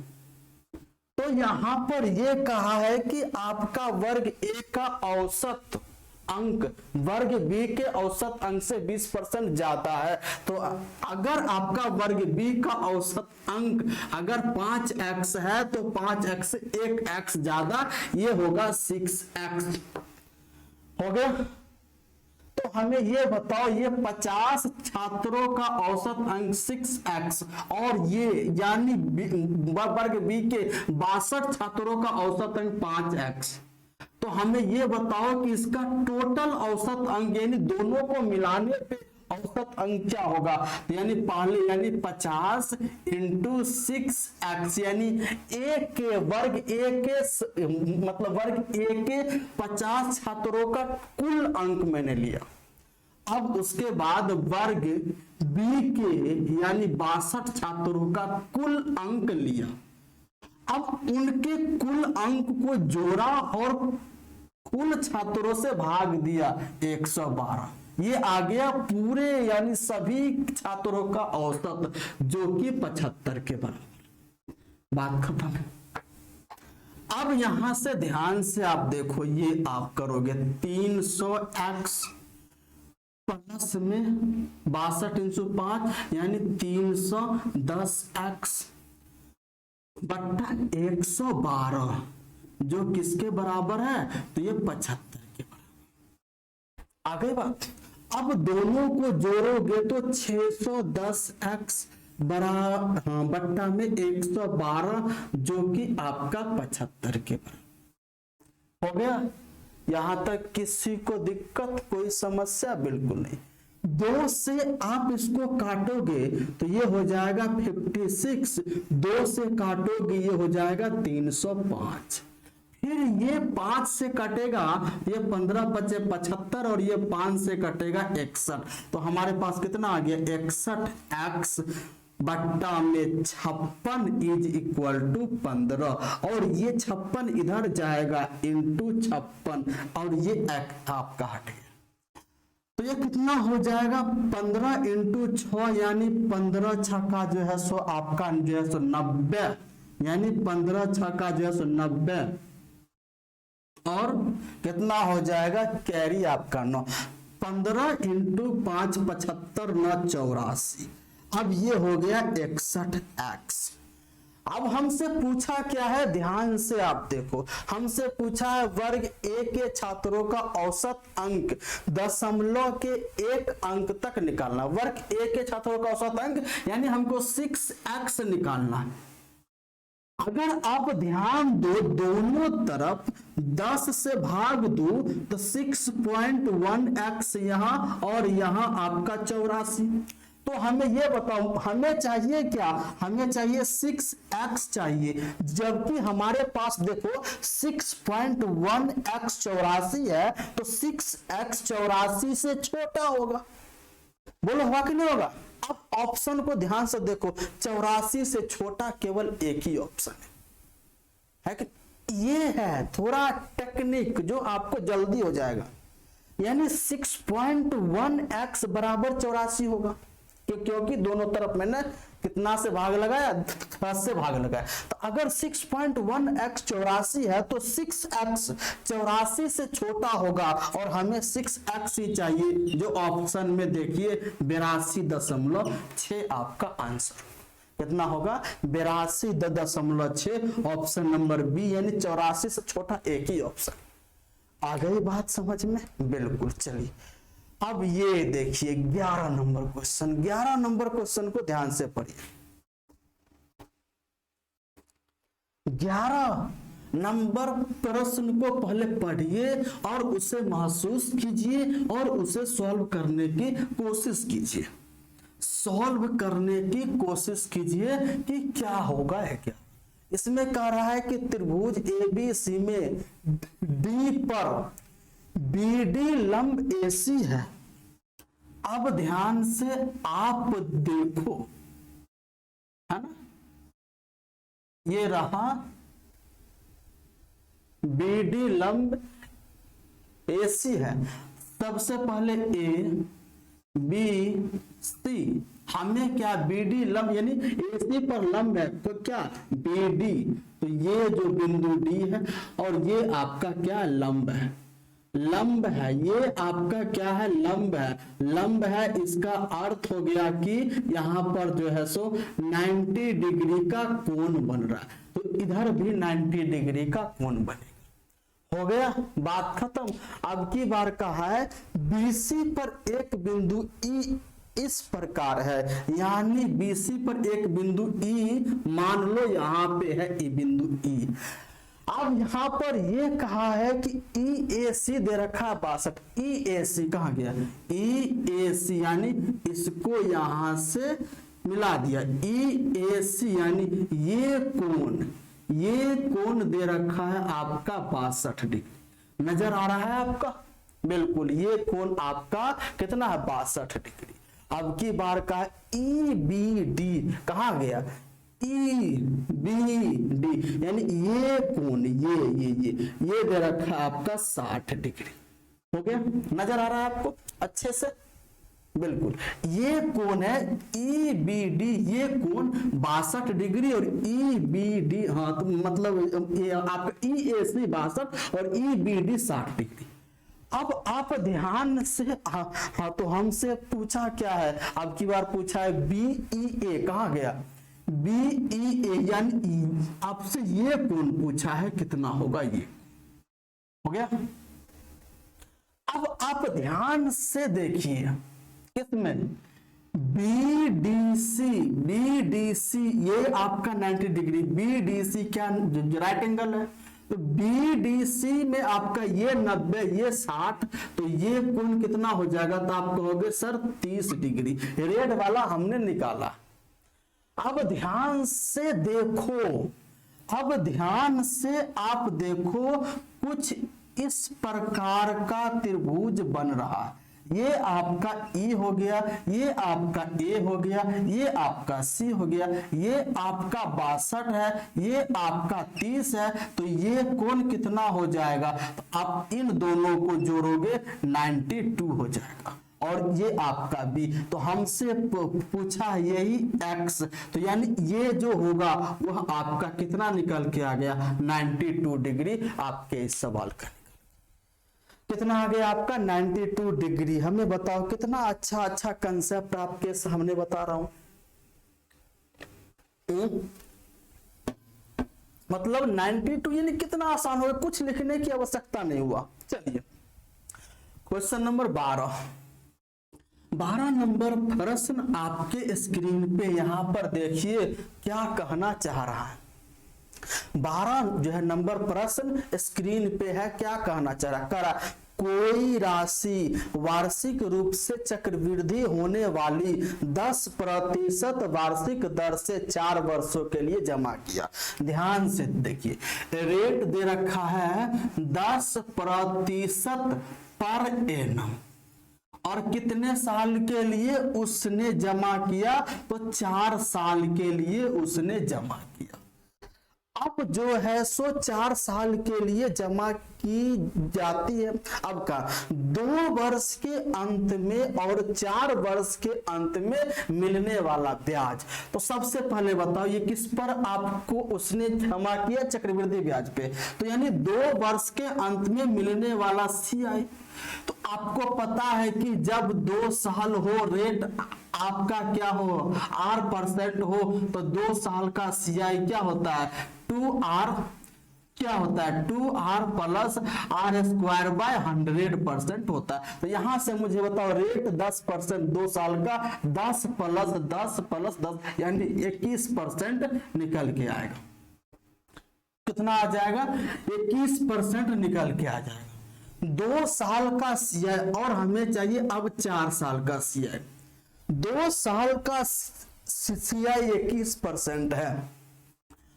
तो यहां पर ये कहा है कि आपका वर्ग ए का औसत अंक वर्ग बी के औसत अंक से 20% ज्यादा है। तो अगर आपका वर्ग बी का औसत अंक अगर 5x है तो 5x से 1x ज्यादा, ये होगा 6x। हो गया। तो हमें ये बताओ, ये 50 छात्रों का औसत अंक 6x और ये यानी वर्ग बी के 62 छात्रों का औसत अंक 5x। तो हमें ये बताओ कि इसका टोटल औसत अंक यानी दोनों को मिलाने पे औसत अंक क्या होगा। तो यानी पहले यानी 50 इंटू 6x यानी ए के वर्ग ए के मतलब वर्ग ए के 50 छात्रों का कुल अंक मैंने लिया। अब उसके बाद वर्ग बी के यानी 62 छात्रों का कुल अंक लिया। अब उनके कुल अंक को जोड़ा और कुल छात्रों से भाग दिया 112। ये आ गया पूरे यानी सभी छात्रों का औसत जो कि 75 के बराबर। बात खत्म है। अब यहां से ध्यान से आप देखो, ये आप करोगे 300x प्लस में 62 इंटू 5 यानी 310x बट्टा 112 जो किसके बराबर है, तो ये 75 के बराबर। आगे बात, अब दोनों को जोड़ोगे तो 610x बट्टा में 112 जो कि आपका 75 के बराबर हो गया। यहां तक किसी को दिक्कत, कोई समस्या बिल्कुल नहीं। 2 से आप इसको काटोगे तो ये हो जाएगा 56, 2 से काटोगे ये हो जाएगा 305, फिर ये 5 से कटेगा, ये 15 बचे 75 और ये 5 से कटेगा 61। तो हमारे पास कितना आ गया 61x बट्टा में 56 इज इक्वल टू 15 और ये 56 इधर जाएगा इंटू 56 और ये आपका हट गया। तो ये कितना हो जाएगा 15 इंटू 6 यानी 15 छक्का जो है सो आपका जो है सो 90 यानी 15 छक्का जो है सो 90 और कितना हो जाएगा कैरी आपका 9। 15 इंटू 5 75 9 84। अब ये हो गया 61x। अब हमसे पूछा क्या है, ध्यान से आप देखो, हमसे पूछा है वर्ग ए के छात्रों का औसत अंक दशमलव के 1 अंक तक निकालना। वर्ग ए के छात्रों का औसत अंक यानी हमको 6x निकालना है। अगर आप ध्यान दो दोनों तरफ 10 से भाग दो तो 6.1x यहां और यहां आपका 84। तो हमें ये बताओ, हमें चाहिए क्या, हमें चाहिए 6x चाहिए, जबकि हमारे पास देखो 6.1x 84 है तो 6x 84 से छोटा होगा। बोलो होगा कि नहीं होगा। अब ऑप्शन को ध्यान से देखो, 84 से छोटा केवल एक ही ऑप्शन है कि ये है थोड़ा टेक्निक जो आपको जल्दी हो जाएगा। यानी 6.1x बराबर 84 होगा क्योंकि दोनों तरफ मैंने कितना से भाग लगाया 10 से भाग लगाया। तो अगर 6.1x 84 है तो 6x 84 से छोटा होगा और हमें 6x ही चाहिए जो ऑप्शन में देखिए 82.6 आपका आंसर कितना होगा 82.6 ऑप्शन नंबर बी यानी 84 से छोटा एक ही ऑप्शन। आ गई बात समझ में, बिल्कुल। चलिए अब ये देखिए 11 नंबर क्वेश्चन। 11 नंबर क्वेश्चन को ध्यान से पढ़िए। 11 नंबर प्रश्न को पहले पढ़िए और उसे महसूस कीजिए और उसे सॉल्व करने की कोशिश कीजिए। सॉल्व करने की कोशिश कीजिए कि क्या होगा है क्या। इसमें कह रहा है कि त्रिभुज एबीसी में डी पर बीडी लंब एसी है। अब ध्यान से आप देखो, है ना, ये रहा बीडी लंब एसी है। सबसे पहले ए बी सी हमें क्या BD लंब यानी AC पर लंब है तो क्या BD, तो ये जो बिंदु D है और ये आपका क्या लंब है, लंब है, ये आपका क्या है लंब है, लंब है। इसका अर्थ हो गया कि यहां पर जो है सो 90 डिग्री का कोण बन रहा है, तो इधर भी 90 डिग्री का कोण बनेगा। हो गया, बात खत्म। अब की बार कहा है BC पर एक बिंदु E इस प्रकार है, यानी BC पर एक बिंदु E, मान लो यहां पे है E बिंदु E। अब यहां पर ये कहा है कि EAC दे रखा है 62, EAC कहां गया, EAC यानी इसको यहां से मिला दिया, EAC यानी ये कोण दे रखा है आपका 62 डिग्री, नजर आ रहा है आपका, बिल्कुल ये कोण आपका कितना है 62 डिग्री। अब की बार का EBD कहां गया, EBD यानी ये कोण ये दे रखा है आपका 60 डिग्री। हो गया, नजर आ रहा है आपको अच्छे से, बिल्कुल ये कोण है EBD, ये कोण 62 डिग्री और EBD, हाँ तो मतलब ये आपका EAC 62 और EBD 60 डिग्री। अब आप ध्यान से हाँ तो हमसे पूछा क्या है, अब की बार पूछा है BEA कहां गया, BEA यानी आपसे ये कोण पूछा है कितना होगा, ये हो गया। अब आप ध्यान से देखिए किसमें BDC ये आपका 90 डिग्री, BDC क्या राइट एंगल है, तो BDC में आपका ये 90 ये 60, तो ये कोण कितना हो जाएगा, तो आप कहोगे सर 30 डिग्री, रेड वाला हमने निकाला। अब ध्यान से देखो, अब ध्यान से आप देखो, कुछ इस प्रकार का त्रिभुज बन रहा है, ये आपका E हो गया, ये आपका A हो गया, ये आपका C हो गया, ये आपका 62 है, ये आपका 30 है, तो ये कोण कितना हो जाएगा, तो आप इन दोनों को जोड़ोगे 92 हो जाएगा, और ये आपका B, तो हमसे पूछा यही X, तो यानी ये जो होगा वह आपका कितना निकल के आ गया 92 डिग्री, आपके इस सवाल का कितना आ गया आपका 92 डिग्री। हमें बताओ कितना अच्छा कंसेप्ट आपके सामने बता रहा हूं, मतलब 92 यानी कितना आसान हो गया, कुछ लिखने की आवश्यकता नहीं हुआ। चलिए क्वेश्चन नंबर 12 नंबर प्रश्न आपके स्क्रीन पे यहां पर देखिए क्या कहना चाह रहा है। 12 जो है नंबर प्रश्न स्क्रीन पे है, क्या कहना चाह रहा करा, कोई राशि वार्षिक रूप से चक्रवृद्धि होने वाली 10% वार्षिक दर से 4 वर्षों के लिए जमा किया। ध्यान से देखिए, रेट दे रखा है 10% पर एनम, और कितने साल के लिए उसने जमा किया, तो 4 साल के लिए उसने जमा किया। अब जो है सो 4 साल के लिए जमा की जाती है। अब का 2 वर्ष के अंत में और 4 वर्ष के अंत में मिलने वाला ब्याज, तो सबसे पहले बताओ ये किस पर आपको उसने जमा किया, चक्रवृद्धि ब्याज पे, तो यानी 2 वर्ष के अंत में मिलने वाला CI। तो आपको पता है कि जब 2 साल हो, रेट आपका क्या हो 8% हो, तो 2 साल का CI क्या होता है 2R, क्या होता है 2R प्लस R² / 100% होता है। तो यहां से मुझे बताओ रेट 10%, 2 साल का 10 + 10 + 10 यानी 21% निकल के आएगा। कितना आ जाएगा 21% निकल के आ जाएगा। 2 साल का CI और हमें चाहिए अब 4 साल का CI। 2 साल का CI 21% है,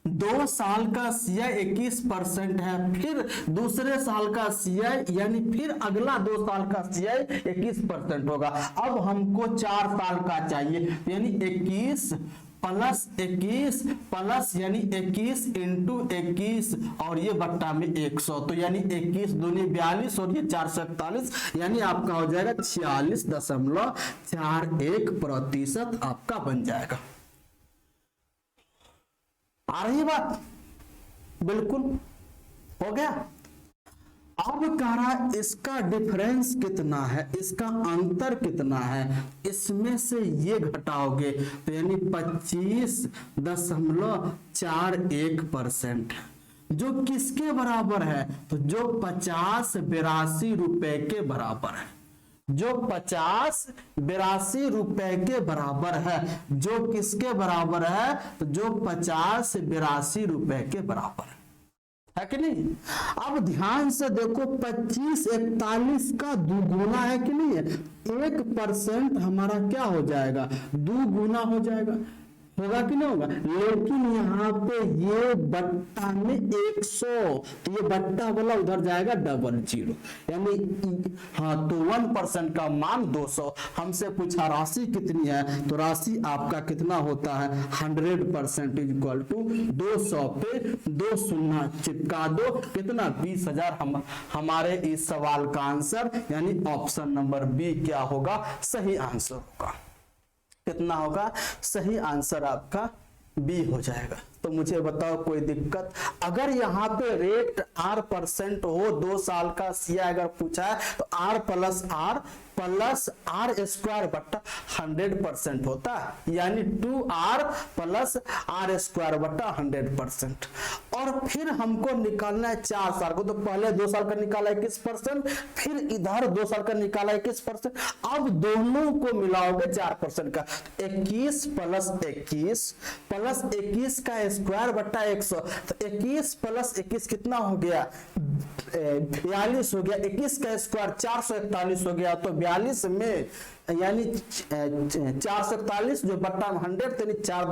2 साल का CI 21% है, फिर दूसरे साल का CI यानी फिर अगला 2 साल का CI 21% होगा। अब हमको 4 साल का चाहिए, यानी 21 +21 प्लस यानी 21 इंटू 21 और ये बट्टा में 100, तो यानी 21 दूनी 42 और ये 441 यानी आपका हो जाएगा 46.41% आपका बन जाएगा। आ रही बात? बिल्कुल हो गया। अब कह रहा है इसका डिफरेंस कितना है, इसका अंतर कितना है, इसमें से ये घटाओगे तो यानी 25.41%, जो किसके बराबर है, तो जो 50-82 रुपए के बराबर है, जो 50-82 रुपए के बराबर है, जो किसके बराबर है, तो जो 50-82 रुपए के बराबर है कि नहीं। अब ध्यान से देखो 25-41 का दुगुना है कि नहीं है, 1% हमारा क्या हो जाएगा, दुगुना हो जाएगा, होगा कि नहीं होगा। लेकिन यहाँ पे ये बट्टा में 100, तो ये बट्टा वाला उधर जाएगा 00, यानी हाँ, तो 1% का मान 200। हमसे पूछा राशि कितनी है, तो राशि आपका कितना होता है, 100% इक्वल टू 200 पे 2 शून्य चिपका दो, कितना 20,000 हमारे इस सवाल का आंसर यानी ऑप्शन नंबर बी क्या होगा, सही आंसर होगा। कितना होगा, सही आंसर आपका बी हो जाएगा। तो मुझे बताओ कोई दिक्कत? अगर यहाँ पे रेट R% हो, 2 साल का सीआई अगर पूछा है तो R प्लस R स्क्वायर बट्टा 100% होता है, यानी 2R प्लस R स्क्वायर बट्टा 100%। और फिर हमको निकालना है 4 साल को, तो पहले 2 साल का निकाला 21%, फिर इधर 2 साल का निकाला 21%, अब दोनों को मिलाओगे 4% का, 21 प्लस 21 का स्क्वायर बट्टा 100, तो 21 प्लस 21 कितना हो गया, 42 हो गया, 21 का स्क्वायर 441 हो गया, तो 42 में यानी 441 जो बट्टा 100 यानी 4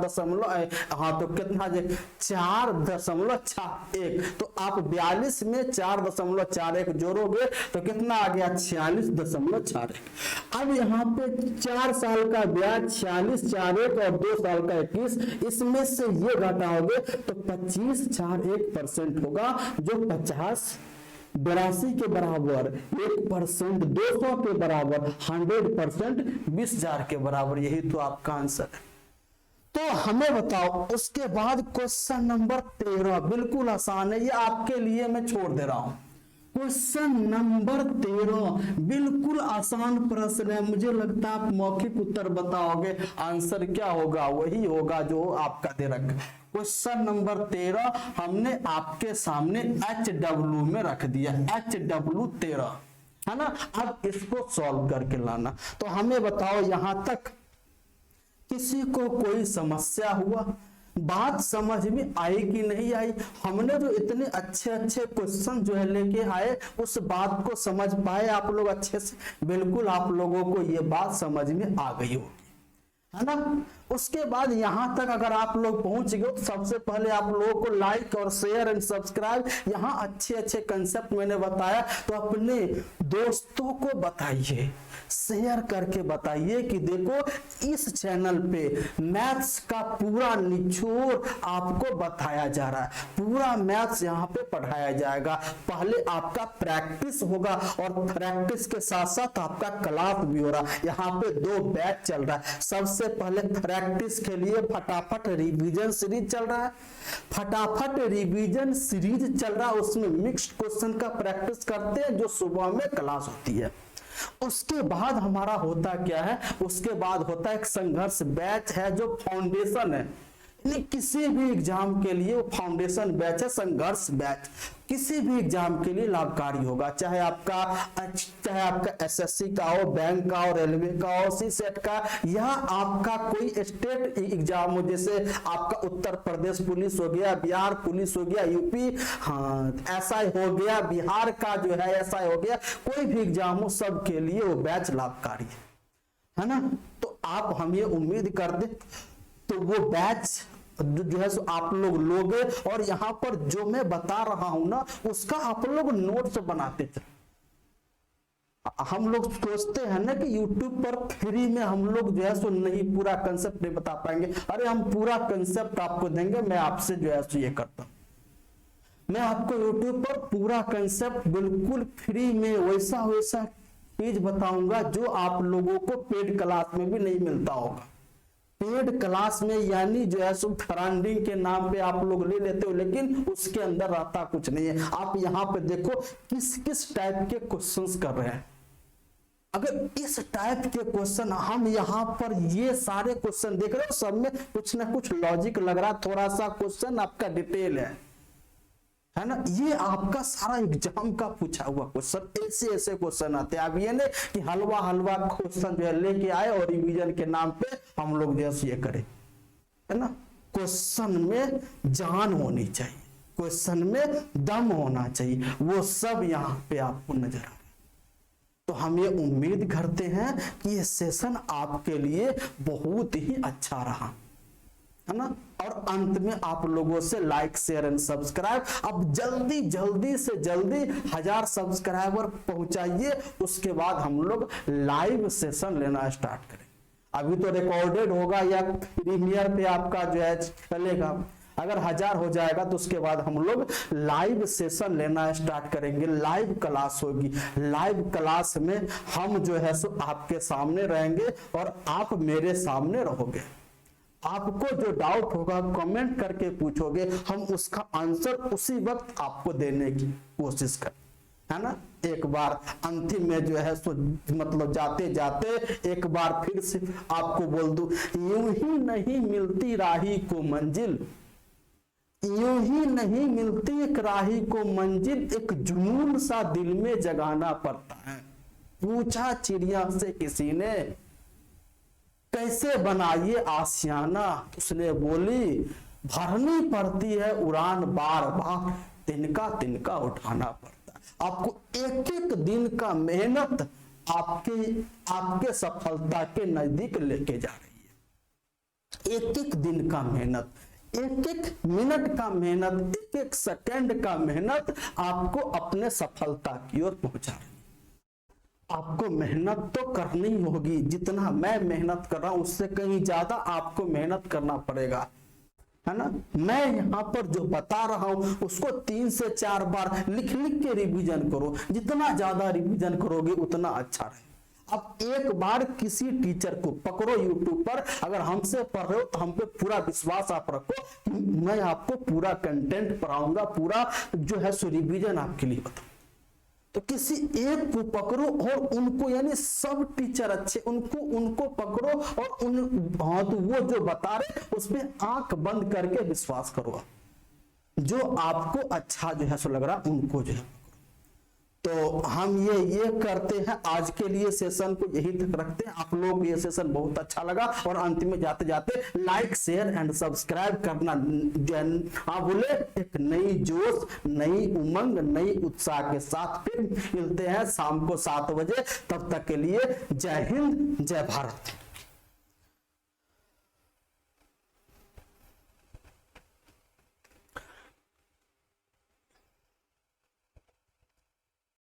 हाँ, तो कितना 4.61, तो आप 42 में 4.41 जोड़ोगे तो कितना आ गया, 46.41। अब यहाँ पे 4 साल का ब्याज 46, 41 और 2 साल का 21, इसमें से ये घटाओगे तो 25.41% होगा, जो 50-82 के बराबर 1%, 200 के बराबर 100%, 20,000 के बराबर। यही तो आपका आंसर है। तो हमें बताओ उसके बाद क्वेश्चन नंबर 13, बिल्कुल आसान है, ये आपके लिए मैं छोड़ दे रहा हूं। क्वेश्चन नंबर 13 बिल्कुल आसान प्रश्न है, मुझे लगता है आप मौखिक उत्तर बताओगे, आंसर क्या होगा, वही होगा जो आपका दे रखा। क्वेश्चन नंबर 13 हमने आपके सामने HW में रख दिया, HW 13 है ना। अब इसको सॉल्व करके लाना। तो हमें बताओ यहां तक किसी को कोई समस्या हुआ, बात समझ में आई कि नहीं आई? हमने जो इतने अच्छे अच्छे क्वेश्चन जो है लेके आए, उस बात को समझ पाए आप लोग अच्छे से? बिल्कुल आप लोगों को ये बात समझ में आ गई होगी, है ना। उसके बाद यहां तक अगर आप लोग पहुंच गए तो सबसे पहले आप लोगों को लाइक और शेयर एंड सब्सक्राइब, यहां अच्छे अच्छे कंसेप्ट मैंने बताया तो अपने दोस्तों को बताइए, शेयर करके बताइए कि देखो इस चैनल पे मैथ्स का पूरा निचोड़ आपको बताया जा रहा है, पूरा मैथ्स यहाँ पे पढ़ाया जाएगा। पहले आपका प्रैक्टिस होगा और प्रैक्टिस के साथ साथ आपका क्लास भी हो रहा है। यहाँ पे 2 बैच चल रहा है। सबसे पहले प्रैक्टिस के लिए फटाफट रिवीजन सीरीज चल रहा है, फटाफट रिवीजन सीरीज चल रहा है, उसमें मिक्स्ड क्वेश्चन का प्रैक्टिस करते हैं जो सुबह में क्लास होती है। उसके बाद हमारा होता क्या है, उसके बाद होता है एक संघर्ष बैच है जो फाउंडेशन है, किसी भी एग्जाम के लिए वो फाउंडेशन बैच है, संघर्ष बैच किसी भी एग्जाम के लिए लाभकारी होगा, चाहे आपका एसएससी का हो, बैंक का हो, रेलवे का हो, सीसेट का, या आपका कोई स्टेट एग्जाम हो, जैसे आपका उत्तर प्रदेश पुलिस हो गया, बिहार पुलिस हो गया, यूपी हाँ एसआई हो गया, बिहार का जो है एसआई हो गया, कोई भी एग्जाम हो सबके लिए वो बैच लाभकारी है ना। तो आप हम ये उम्मीद करते तो वो बैच जो है सो आप लोग लोगे, और यहाँ पर जो मैं बता रहा हूं ना उसका आप लोग नोट्स बनाते चले, हम लोग सोचते हैं ना कि YouTube पर फ्री में हम लोग जो है सो नहीं पूरा कंसेप्ट नहीं बता पाएंगे। अरे हम पूरा कंसेप्ट आपको देंगे। मैं आपसे जो है सो ये करता हूं, मैं आपको YouTube पर पूरा कंसेप्ट बिल्कुल फ्री में वैसा वैसा चीज बताऊंगा जो आप लोगों को पेड क्लास में भी नहीं मिलता होगा। पेड क्लास में यानी जो है सो फंडिंग के नाम पे आप लोग ले लेते हो, लेकिन उसके अंदर रहता कुछ नहीं है। आप यहाँ पे देखो किस किस टाइप के क्वेश्चंस कर रहे हैं। अगर इस टाइप के क्वेश्चन हम यहाँ पर ये सारे क्वेश्चन देख रहे हो, सब में कुछ ना कुछ लॉजिक लग रहा, थोड़ा सा क्वेश्चन आपका डिटेल है ना। ये आपका सारा एग्जाम का पूछा हुआ क्वेश्चन, ऐसे ऐसे क्वेश्चन आते हैं। अब ये नहीं कि हलवा हलवा क्वेश्चन जो है लेके आए और रिवीजन के नाम पे हम लोग जैसे ये करें, है ना। क्वेश्चन में जान होनी चाहिए, क्वेश्चन में दम होना चाहिए, वो सब यहाँ पे आपको नजर आ रहा है। तो हम ये उम्मीद करते हैं कि ये सेशन आपके लिए बहुत ही अच्छा रहा, है ना। और अंत में आप लोगों से लाइक शेयर एंड सब्सक्राइब, अब जल्दी जल्दी से जल्दी 1000 सब्सक्राइबर पहुंचाइए, उसके बाद हम लोग लाइव सेशन लेना स्टार्ट करें। अभी तो रिकॉर्डेड होगा या प्रीमियर पे आपका जो है चलेगा। अगर 1000 हो जाएगा तो उसके बाद हम लोग लाइव सेशन लेना स्टार्ट करेंगे, लाइव क्लास होगी। लाइव क्लास में हम जो है सो आपके सामने रहेंगे और आप मेरे सामने रहोगे। आपको जो डाउट होगा कमेंट करके पूछोगे, हम उसका आंसर उसी वक्त आपको देने की कोशिश कर, है ना। एक बार अंतिम में जो है सो मतलब जाते जाते एक बार फिर से आपको बोल दूं, यूं ही नहीं मिलती राही को मंजिल, यूं ही नहीं मिलती एक राही को मंजिल, एक जुनून सा दिल में जगाना पड़ता है। पूछा चिड़िया से किसी ने, कैसे बनाइए आशियाना, उसने बोली भरनी पड़ती है उड़ान बार बार, तिनका तिनका उठाना पड़ता है। आपको एक एक दिन का मेहनत आपके सफलता के नजदीक लेके जा रही है। एक एक दिन का मेहनत, एक एक मिनट का मेहनत, एक एक सेकंड का मेहनत आपको अपने सफलता की ओर पहुंचा रही है। आपको मेहनत तो करनी होगी, जितना मैं मेहनत कर रहा हूं उससे कहीं ज्यादा आपको मेहनत करना पड़ेगा, है ना। मैं यहाँ पर जो बता रहा हूं उसको 3 से 4 बार लिख लिख के रिवीजन करो। जितना ज्यादा रिवीजन करोगे उतना अच्छा रहे। अब एक बार किसी टीचर को पकड़ो YouTube पर, अगर हमसे पढ़ रहे हो तो हम पे पूरा विश्वास आप रखो कि मैं आपको पूरा कंटेंट पढ़ाऊंगा, पूरा जो है सो रिवीजन आपके लिए बताऊंगा। तो किसी एक को पकड़ो और उनको, यानी सब टीचर अच्छे, उनको पकड़ो और हाँ तो वो जो बता रहे उसमें आंख बंद करके विश्वास करो। जो आपको अच्छा जो है सो लग रहा उनको जो है। तो हम ये करते हैं, आज के लिए सेशन को यही तक रखते हैं। आप लोग ये सेशन बहुत अच्छा लगा और अंत में जाते जाते लाइक शेयर एंड सब्सक्राइब करना बोले। एक नई जोश, नई उमंग, नई उत्साह के साथ फिर मिलते हैं शाम को 7 बजे। तब तक के लिए जय हिंद, जय भारत।